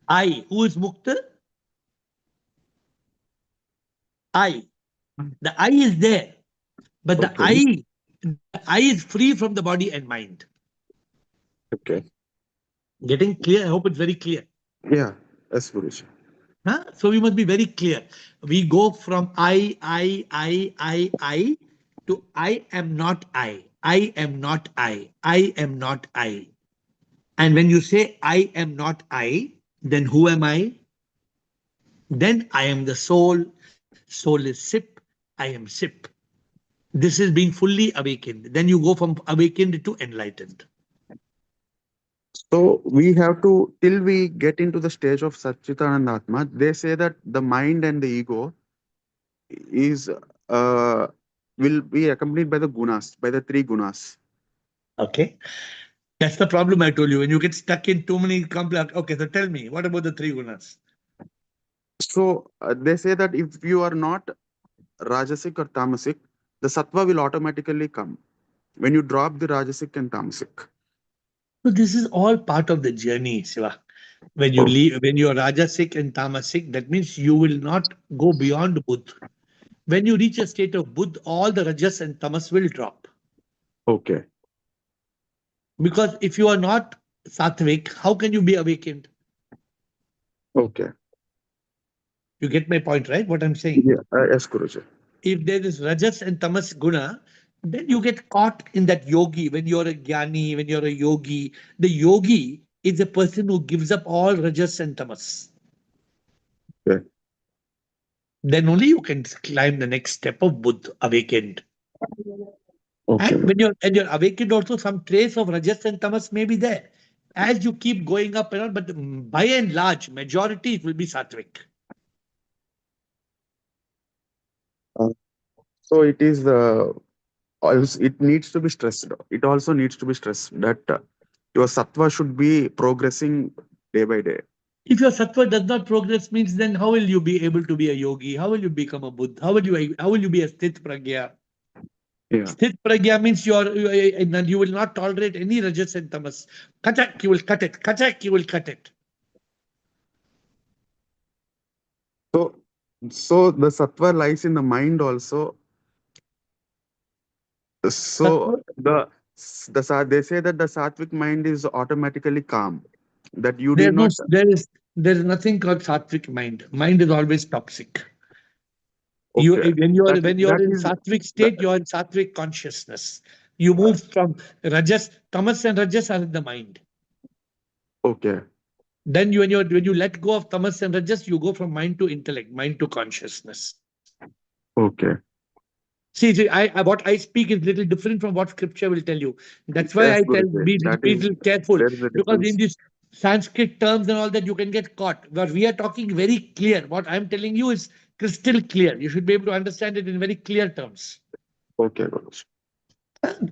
I. Who is Mukta? I. The I is there, but Okay. the I is free from the body and mind. Okay. Getting clear? I hope it's very clear. Yeah. Yes, Guruji. Huh? So we must be very clear. We go from I to I am not I. I am not I. I am not I. And when you say I am not I, then who am I? Then I am the soul. Soul is sip. I am sip. This is being fully awakened. Then you go from awakened to enlightened. So we have to, till we get into the stage of Satchitananda Atma, they say that the mind and the ego is will be accompanied by the gunas, by the three gunas. Okay. That's the problem I told you. When you get stuck in too many complex. Okay, so tell me, what about the 3 gunas? So they say that if you are not Rajasic or Tamasic, the Sattva will automatically come when you drop the Rajasic and Tamasic. So this is all part of the journey, Shiva. When you Oh, leave, when you're Rajasic and Tamasic, that means you will not go beyond Buddh. When you reach a state of Buddh, all the Rajas and Tamas will drop. okay. Because if you are not Sattvic, how can you be awakened? Okay. You get my point, right? What I'm saying. Yeah. Yes, Guruji. If there is Rajas and Tamas guna, then you get caught in that yogi. When you're a jnani, when you're a yogi, the yogi is a person who gives up all Rajas and Tamas. Okay. Then only you can climb the next step of Buddha, awakened. Okay. And when you're awakened, also some trace of Rajas and Tamas may be there. As you keep going up and on, but by and large, majority it will be Sattvic. Uh, so it is also, it needs to be stressed. It also needs to be stressed that your Sattva should be progressing day by day. If your sattva does not progress, means then how will you be able to be a yogi? How will you become a Buddha? How will you be a sthit pragya? Yeah. Sthit pragya means you will not tolerate any rajas and tamas. Katak, you will cut it. Katak, you will cut it. So so the Sattva lies in the mind also. So Sattva, they say that the Sattvic mind is automatically calm. That you there need is no not. there is nothing called sattvic mind. Mind is always toxic. You Okay. when you're That when you're that in is sattvic that, state, you're in sattvic consciousness. You move from rajas, tamas and rajas are in the mind. okay. Then when you let go of tamas and rajas, you go from mind to intellect, mind to consciousness. Okay. What I speak is little different from what scripture will tell you. That's why Yes, I tell Guruji. be That is, little careful, there is a because in difference. these Sanskrit terms and all that you can get caught. But we are talking very clear. What I'm telling you is crystal clear. You should be able to understand it in very clear terms. Okay, Guruji.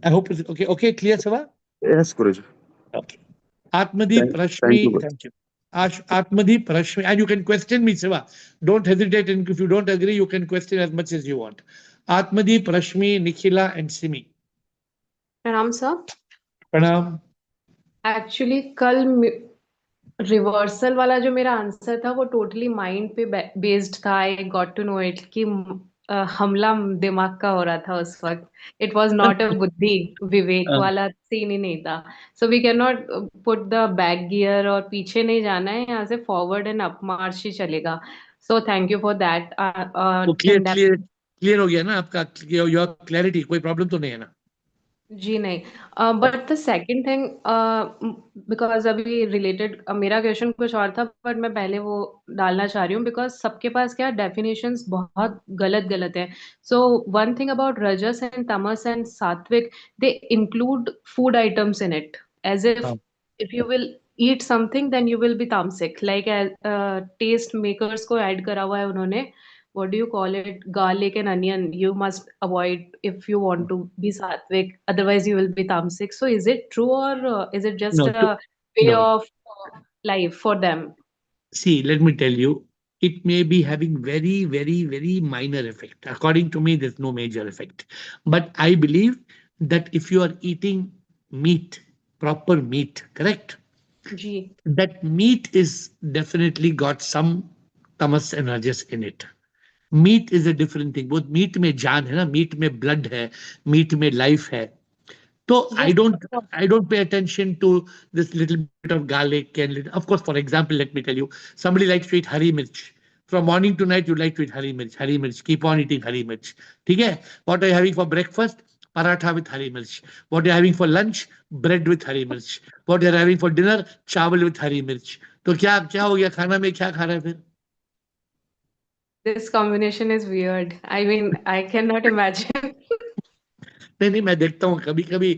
I hope it's okay. Okay, clear, Sava? Yes, Guruji. Okay. Atmadeep Thank you, Rashmi, Guruji. thank you. Atmadeep Rashmi, and you can question me, Siva. Don't hesitate, and if you don't agree, you can question as much as you want. Atmadeep Rashmi, Nikhila, and Simi. प्रणाम sir Pranam. Actually कल reversal वाला जो मेरा answer था वो totally mind पे based था I got to know it कि हमला दिमाग का हो रहा था उस वक्त इट वाज नॉट अ बुद्धि विवेक वाला सीन ही नहीं था so we can not put the back gear और पीछे नहीं जाना है यहाँ से फॉरवर्ड एंड अप मार्च ही चलेगा so thank you for that वो क्लियर हो गया ना आपका योर क्लैरिटी, कोई प्रॉब्लम तो नहीं है ना? जी नहीं but the second thing because अभी रिलेटेड मेरा क्वेश्चन कुछ और था बट मैं पहले वो डालना चाह रही हूँ बिकॉज सबके पास क्या डेफिनेशंस बहुत गलत गलत है so one thing about rajas and tamas and sattvic they include food items in it as if you will eat something then you will be tamasic like taste makers को ऐड करा हुआ है उन्होंने what do you call it garlic and onion you must avoid if you want to be sattvic otherwise you will be tamasic so is it true or is it just No, a way no. of life for them See, let me tell you, it may be having very, very, very minor effect. According to me, there's no major effect. But I believe that if you are eating meat, proper meat, correct? जी That meat is definitely got some tamas and rajas in it. Meat is a different thing, वो meat में जान है ना, meet में blood है, meet में life है. So just I don't pay attention to this little bit of garlic and of course, for example, let me tell you, somebody likes to eat hari mirch. From morning to night, you like to eat hari mirch, hari mirch. Keep on eating hari mirch. Okay? What are you having for breakfast? Paratha with hari mirch. What are you having for lunch? Bread with hari mirch. What are you having for dinner? Chawal with hari mirch. तो क्या हो गया, खाना में क्या खा रहा है फिर? this combination is weird I mean I cannot imagine नहीं, मैं देखता हूँ कभी कभी.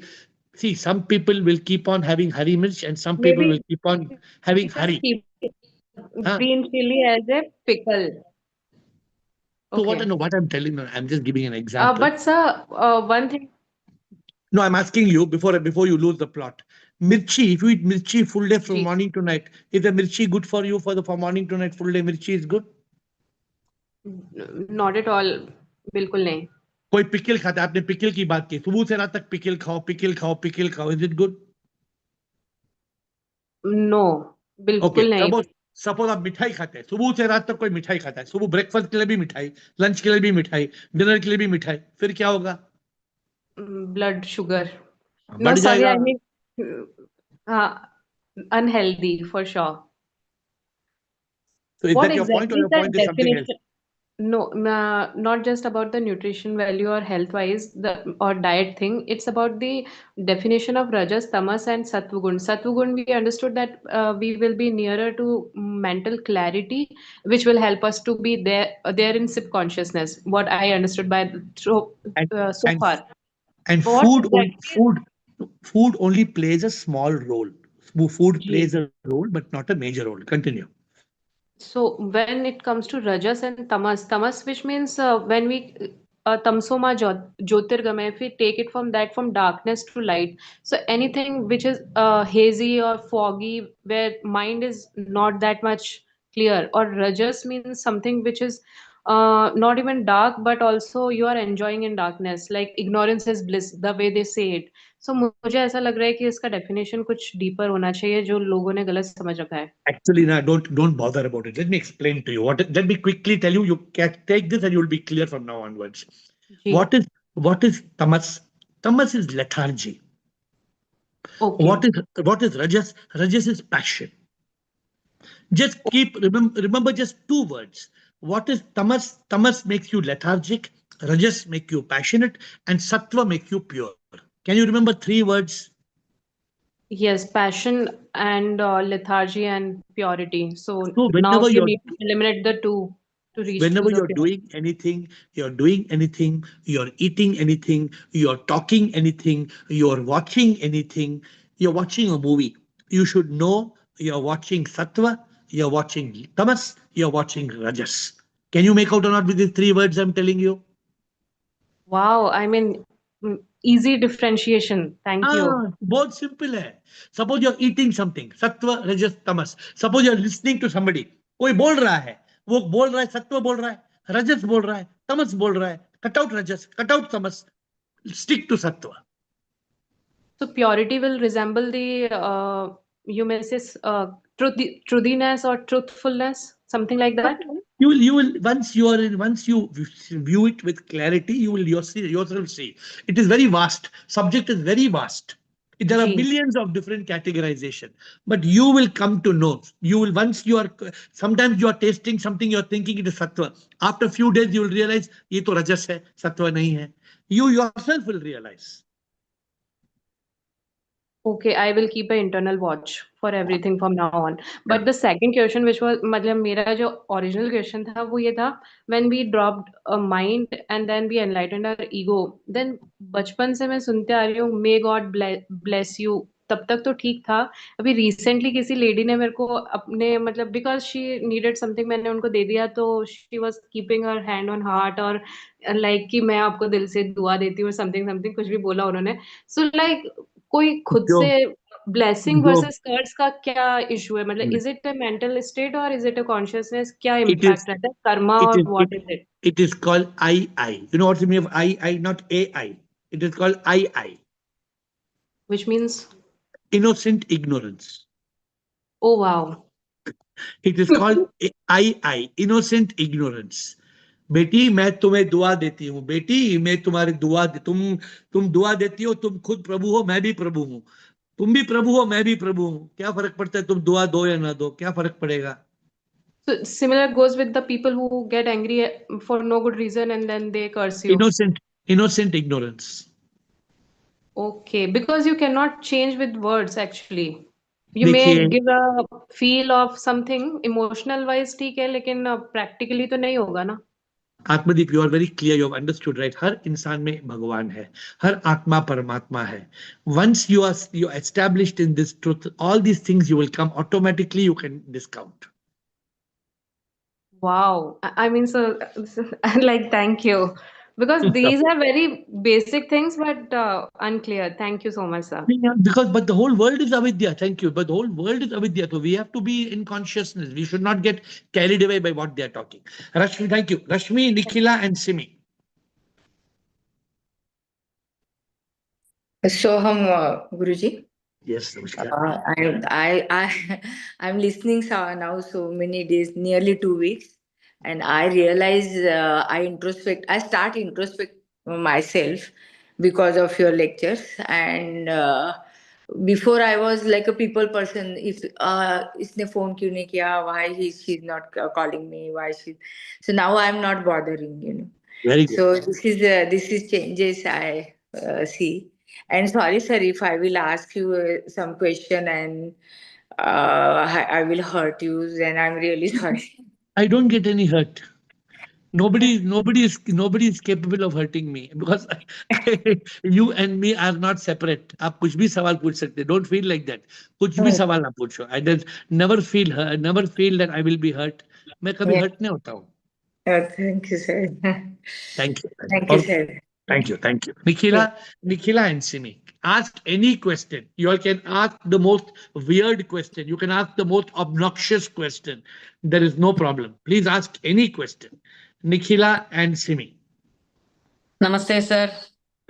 See, some people will keep on having hari mirch and some people maybe will keep on having just hari. keep Huh? green chili as a pickle So okay what I'm telling you, I'm just giving an example. but sir one thing No, I'm asking you before you lose the plot. Mirchi, if you eat mirchi full day from जी morning to night, is the mirchi good for you for morning to night full day? Mirchi is good. Not at all बिल्कुल नहीं कोई pickle खाता है, आपने pickle की बात की, सुबह से रात तक पिकल खाओ, पिकल खाओ, पिकल खाओ, is it good? No okay, बिल्कुल नहीं सपोज आप मिठाई खाते हैं, सुबह से रात तक कोई मिठाई खाता है, सुबह ब्रेकफास्ट के लिए भी मिठाई, लंच के लिए भी मिठाई, डिनर के लिए भी मिठाई, फिर क्या होगा? ब्लड शुगर नो बढ़ सॉरी जाएगा. आई मीन हाँ unhealthy for sure So is what that your point or exactly is your that point is something else? definition no not just about the nutrition value or health wise the or diet thing it's about the definition of rajas tamas and sattvagun we understood that we will be nearer to mental clarity which will help us to be there in subconsciousness what I understood by And so and far and what food on exactly food only plays a small role. Food is plays a role but not a major role. Continue. So when it comes to rajas and tamas, which means when we tamsoma jyotirgamay, if we take it from that from darkness to light, so anything which is hazy or foggy, where mind is not that much clear, or rajas means something which is not even dark, but also you are enjoying in darkness, like ignorance is bliss, the way they say it. So मुझे ऐसा लग रहा है कि इसका definition कुछ deeper होना चाहिए जो लोगों ने गलत समझ रखा है. Actually, no, don't bother about it. Let me explain to you. Let me quickly tell you. You can take this and you will be clear from now onwards. जी What is tamas? Tamas is lethargy. ओके What is rajas? Rajas is passion. Just remember just two words. What is tamas? Tamas makes you lethargic, rajas make you passionate, and sattva make you pure. Can you remember three words? Yes, passion and lethargy and purity. So So now you need to eliminate the two to reach to whenever the you're purity. doing anything, you're eating anything, you're talking anything, you're watching anything, you're watching a movie, you should know you're watching sattva, you're watching tamas, you're watching rajas. Can you make out or not with these three words I'm telling you? Wow, I mean, easy differentiation. Thank you. बहुत simple है. Suppose you're eating something, सत्व रजस तमस. Suppose you're listening to somebody, कोई बोल रहा है, वो बोल रहा है, सत्व बोल रहा है, रजस बोल रहा है, तमस बोल रहा है. Cut out रजस, cut out tamas, stick to sattva. So purity will resemble the you may say truthiness or truthfulness, something like that. You will once you view it with clarity, you will yourself see. It is very vast. Subject is very vast. There are Ji. millions of different categorization, but you will come to know. You will once you are sometimes you are tasting something, you are thinking it is sattva. After a few days, you will realize ये तो रजस है, sattva नहीं है. You yourself will realize. Okay, I will keep an internal watch for everything from now on. But the second question, which was, मतलब मेरा जो original question था, वो ये था, when we dropped a mind and then we enlightened our ego, then बचपन से मैं सुनते आ रही हूँ, may God bless you. तब तक तो ठीक था. अभी recently किसी lady ने मेरे को अपने मतलब because she needed something मैंने उनको दे दिया तो she was keeping her hand on heart और like कि मैं आपको दिल से दुआ देती हूँ something something कुछ भी बोला उन्होंने. So like कोई खुद जो से ब्लेसिंग जो वर्सेस कर्स का क्या इशू है मतलब is it a mental state और इज इट अ कॉन्शियसनेस क्या it is इम्पैक्ट रहता है कर्मा it और is what is it it is called I. You know what's the meaning of I? Not AI. It is called I. Which means Innocent ignorance. Oh wow It is called innocent ignorance. बेटी मैं तुम्हें दुआ देती हूँ, बेटी मैं तुम्हारी तुम दुआ देती हो, तुम खुद प्रभु हो, मैं भी प्रभु हूँ. तुम भी प्रभु हो, मैं भी प्रभु हूँ. क्या फर्क पड़ता है तुम दुआ दो या ना दो, क्या फर्क पड़ेगा? so similar goes with the people who get angry for no good reason and then they curse you Innocent ignorance. okay because you cannot change with words actually you may देखिए give a feel of something emotional wise ठीक है लेकिन practically तो नहीं होगा ना Atmadeep, you are very clear, you have understood right. हर इंसान में भगवान है, हर आत्मा परमात्मा है. Once you established in this truth, all these things you will come automatically, you can discount. Wow. I mean, so like, thank you. Because these are very basic things, but unclear. Thank you so much, sir. But the whole world is avidya. Thank you. But the whole world is avidya. So we have to be in consciousness. We should not get carried away by what they are talking. Rashmi, thank you. Rashmi, Nikhila, and Simi. Soham, Guruji. Yes, namaskar. I'm listening now so many days, nearly 2 weeks, and I realize I start introspect myself because of your lectures. And before I was like a people person. If इसने phone क्यों नहीं किया? Why she's not calling me? Why she? So now I'm not bothering. Very good. So this is changes I see. And sorry, sir, if I will ask you some question and I will hurt you, then I'm really sorry. I don't get any hurt. Nobody is capable of hurting me because you and me are not separate. आप कुछ भी सवाल पूछ सकते. Don't feel like that. कुछ भी सवाल ना पूछो. I just never feel that I will be hurt. मैं कभी Yeah. hurt नहीं होता हूँ. Thank you, sir. Thank you. Thank you, sir. Thank you. Nikhila and Simi, ask any question. You all can ask the most weird question. You can ask the most obnoxious question. There is no problem. Please ask any question. Nikhila and Simi. Namaste, sir.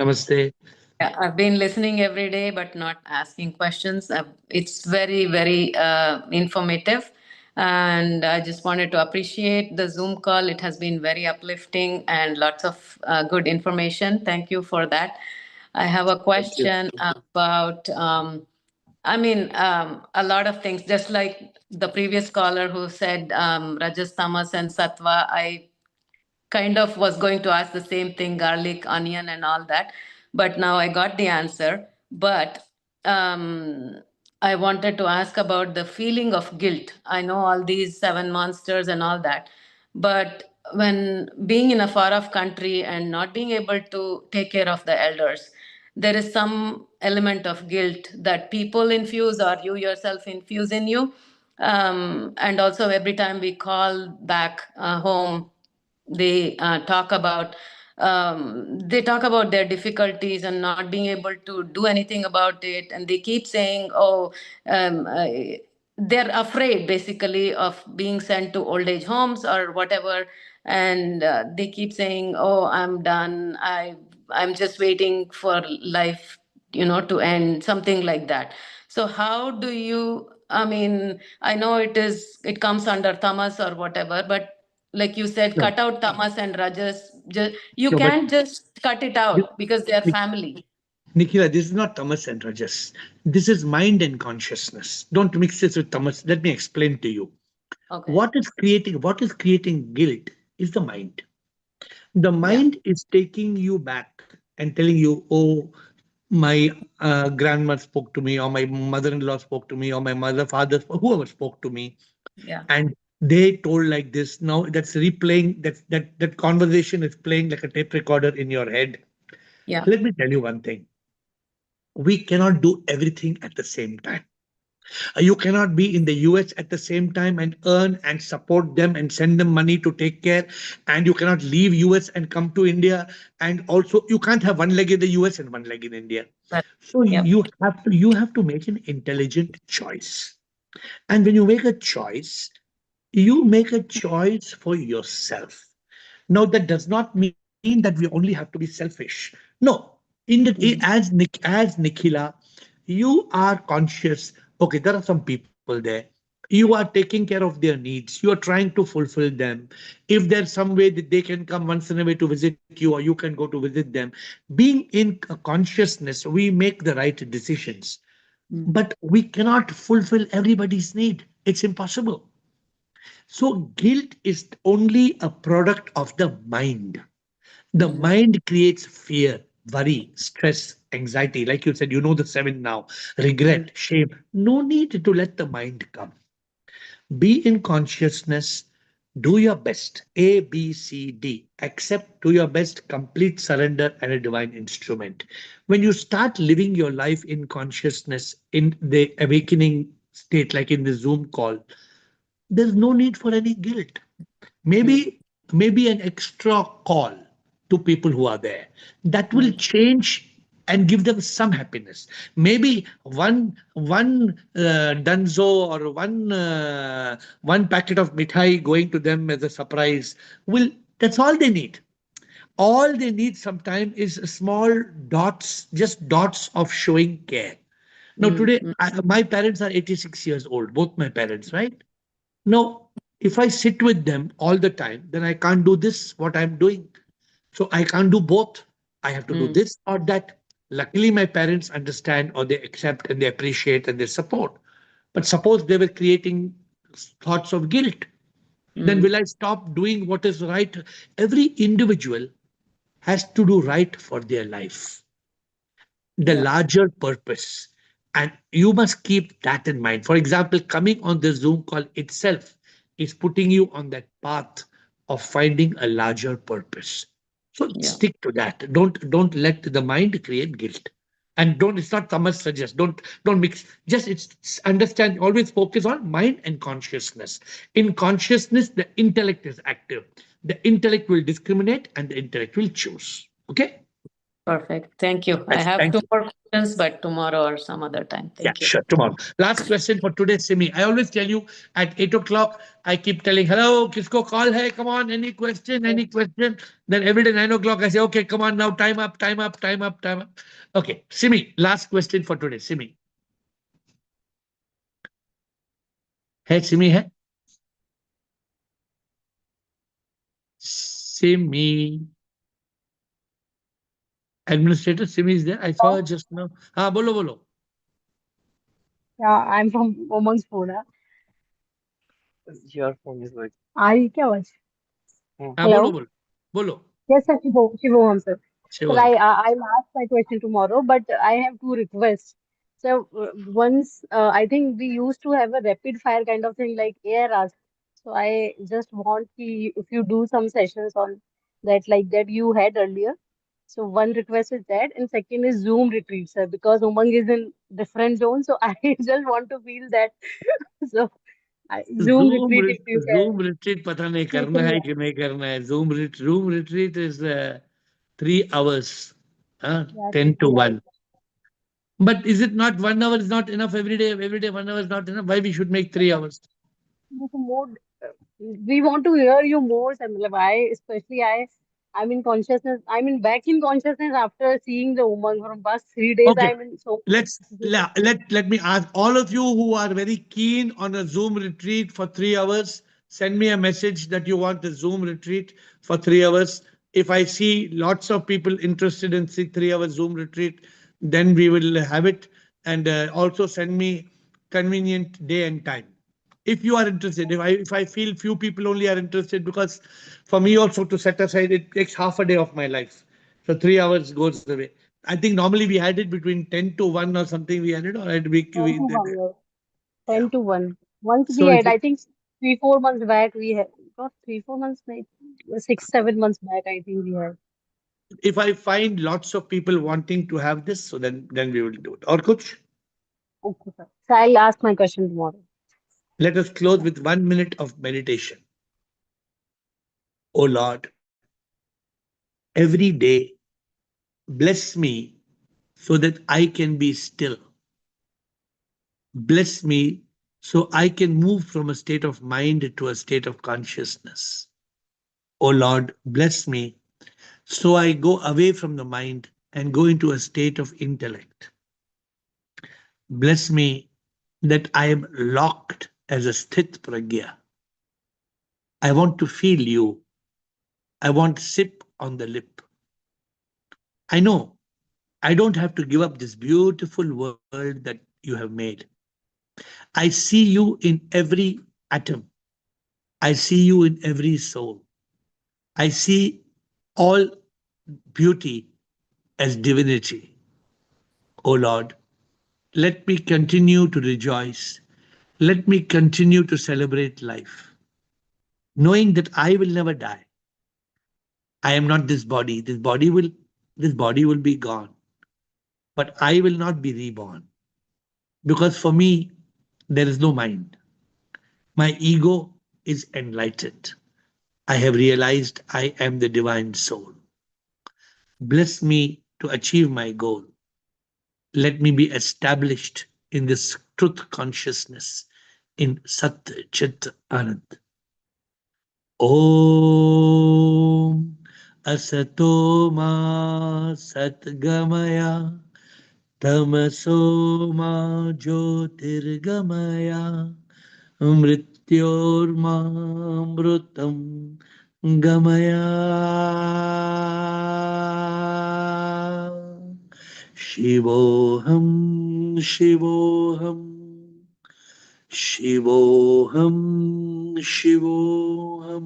Namaste. I've been listening every day, but not asking questions. It's very, very informative. And I just wanted to appreciate the Zoom call. It has been very uplifting and lots of good information. Thank you for that. I have a Thank you. question about I mean, a lot of things, just like the previous caller who said Rajas, Tamas, and Sattva. I kind of was going to ask the same thing, garlic, onion, and all that, but now I got the answer. But um, I wanted to ask about the feeling of guilt. I know all these seven monsters and all that, but when being in a far off country and not being able to take care of the elders, there is some element of guilt that people infuse or you yourself infuse in you. And also, every time we call back home, they they talk about their difficulties and not being able to do anything about it, and they keep saying, oh, um, uh, they're afraid basically of being sent to old age homes or whatever. And they keep saying, oh, I'm done, I'm just waiting for life, to end, something like that. So how do you, I mean, I know it comes under tamas or whatever, but like you said, No, cut out tamas and rajas. You no, but can't just cut it out because they are family. Nikhila, this is not tamas and rajas. This is mind and consciousness. Don't mix this with tamas. Let me explain to you. Okay. What is creating guilt is the mind. The Yeah. mind is taking you back and telling you, oh, my grandma spoke to me, or my mother-in-law spoke to me, or my mother, father, whoever spoke to me, Yeah. and they told like this. Now that's replaying. That conversation is playing like a tape recorder in your head. Yeah. Let me tell you one thing. We cannot do everything at the same time. You cannot be in the US at the same time and earn and support them and send them money to take care. And you cannot leave US and come to India. And also you can't have one leg in the US and one leg in India. But So yep. you have to make an intelligent choice. And when you make a choice, you make a choice for yourself. Now, that does not mean that we only have to be selfish. No, Mhm. as Nikhila, you are conscious. Okay, there are some people there. You are taking care of their needs. You are trying to fulfill them. If there's some way that they can come once in a way to visit you, or you can go to visit them, being in consciousness, we make the right decisions. Mm. But we cannot fulfill everybody's need. It's impossible. So guilt is only a product of the mind. The Mhm. mind creates fear, worry, stress, anxiety. Like you said, you know the seven now: Mm. regret, shame. No need to let the mind come. Be in consciousness. Do your best. A, B, C, D. Accept, to your best, complete surrender, and a divine instrument. When you start living your life in consciousness, in the awakening state, like in the Zoom call, there's no need for any guilt. Mm. Maybe an extra call to people who are there that will Mm. change and give them some happiness. Maybe one dunzo or one packet of mithai going to them as a surprise will. That's all they need. All they need sometimes is small dots, just dots of showing care. Now Mm. today, Mm. my parents are 86 years old, both my parents, right? Now, if I sit with them all the time, then I can't do this, what I'm doing. So I can't do both. I have to do Mm. this or that. Luckily, my parents understand, or they accept and they appreciate and they support. But suppose they were creating thoughts of guilt, then Mm. will I stop doing what is right? Every individual has to do right for their life, the Yeah. larger purpose. And you must keep that in mind. For example, coming on the Zoom call itself is putting you on that path of finding a larger purpose. So Yeah. stick to that. Don't let the mind create guilt. And don't, it's not Thomas suggest, don't mix. Just it's understand, always focus on mind and consciousness. In consciousness, the intellect is active. The intellect will discriminate and the intellect will choose. Okay? Perfect. Thank you. I Yes, have thank two you. more questions, but tomorrow or some other time. Yeah, Thank you. sure. Tomorrow. Last question for today, Simi. I always tell you at 8 o'clock, I keep telling, hello, kisko call hai? Come on, any question, any question? Then every day, 9 o'clock, I say, okay, come on now, time up, time up, time up, time up. Okay, Simi, last question for today. Simi. Hey, Simi, hai? Simi. Administrator Simi is there. I saw her just now. Ah, bolo, bolo. Yeah, I'm from Women's Pune. Your phone is like. I क्या आवाज? हाँ Hello. बोलो बोलो बोलो Yes, sir, Shivam, sir. Sir, Shivam I'll ask my question tomorrow, but I have two requests. So once I think we used to have a rapid fire kind of thing like AiR ask. So I just want if you do some sessions on that like that you had earlier. So one request is that, and second is Zoom retreat, sir, because Umang is in different zone. So I just want to feel that. So Zoom Zoom retreat if you Zoom can. retreat पता नहीं ठीक करना है है यार. कि नहीं करना है. Zoom retreat is 3 hours, Yeah, 10 to 3 hours. 1. But is it not 1 hour is not enough every day? Every day 1 hour is not enough. Why we should make 3 hours? More, we want to hear you more, sir. मतलब especially I'm in consciousness. I'm in back in consciousness after seeing the woman from past 3 days. Okay. I'm in so. Let me ask all of you who are very keen on a Zoom retreat for 3 hours. Send me a message that you want a Zoom retreat for 3 hours. If I see lots of people interested in 3 hour Zoom retreat, then we will have it. And also send me convenient day and time. If you are interested, if I feel few people only are interested, because for me also to set aside, it takes half a day of my life. So 3 hours goes away. I think normally we had it between 10 to 1 or something. We had it, or we 10 to 1, yes. yeah. 10 to 1. Once we So had, I think 3-4 months back, we had, not 3-4 months, maybe 6-7 months back, I think we had. if I find lots of people wanting to have this, so then we will do it. Or kuch? Okay, sir. So I'll ask my question tomorrow. Let us close with 1 minute of meditation. Oh Lord, every day bless me so that I can be still. Bless me so I can move from a state of mind to a state of consciousness. Oh Lord, bless me so I go away from the mind and go into a state of intellect. Bless me that I am locked as a sthit pragya. I want to feel you. I want sip on the lip. I know I don't have to give up this beautiful world that you have made. I see you in every atom. I see you in every soul. I see all beauty as divinity. O Lord, let me continue to rejoice. Let me continue to celebrate life, knowing that I will never die. I am not this body. This body will be gone, but I will not be reborn. Because for me, there is no mind. My ego is enlightened. I have realized I am the divine soul. Bless me to achieve my goal. Let me be established in this truth consciousness in Sat Chit Anand. Om Asato Ma Satgamaya Tamaso Ma Jyotirgamaya Mrityormamrutam Gamaya. Shivoham, Shivoham, Shivoham, Shivoham.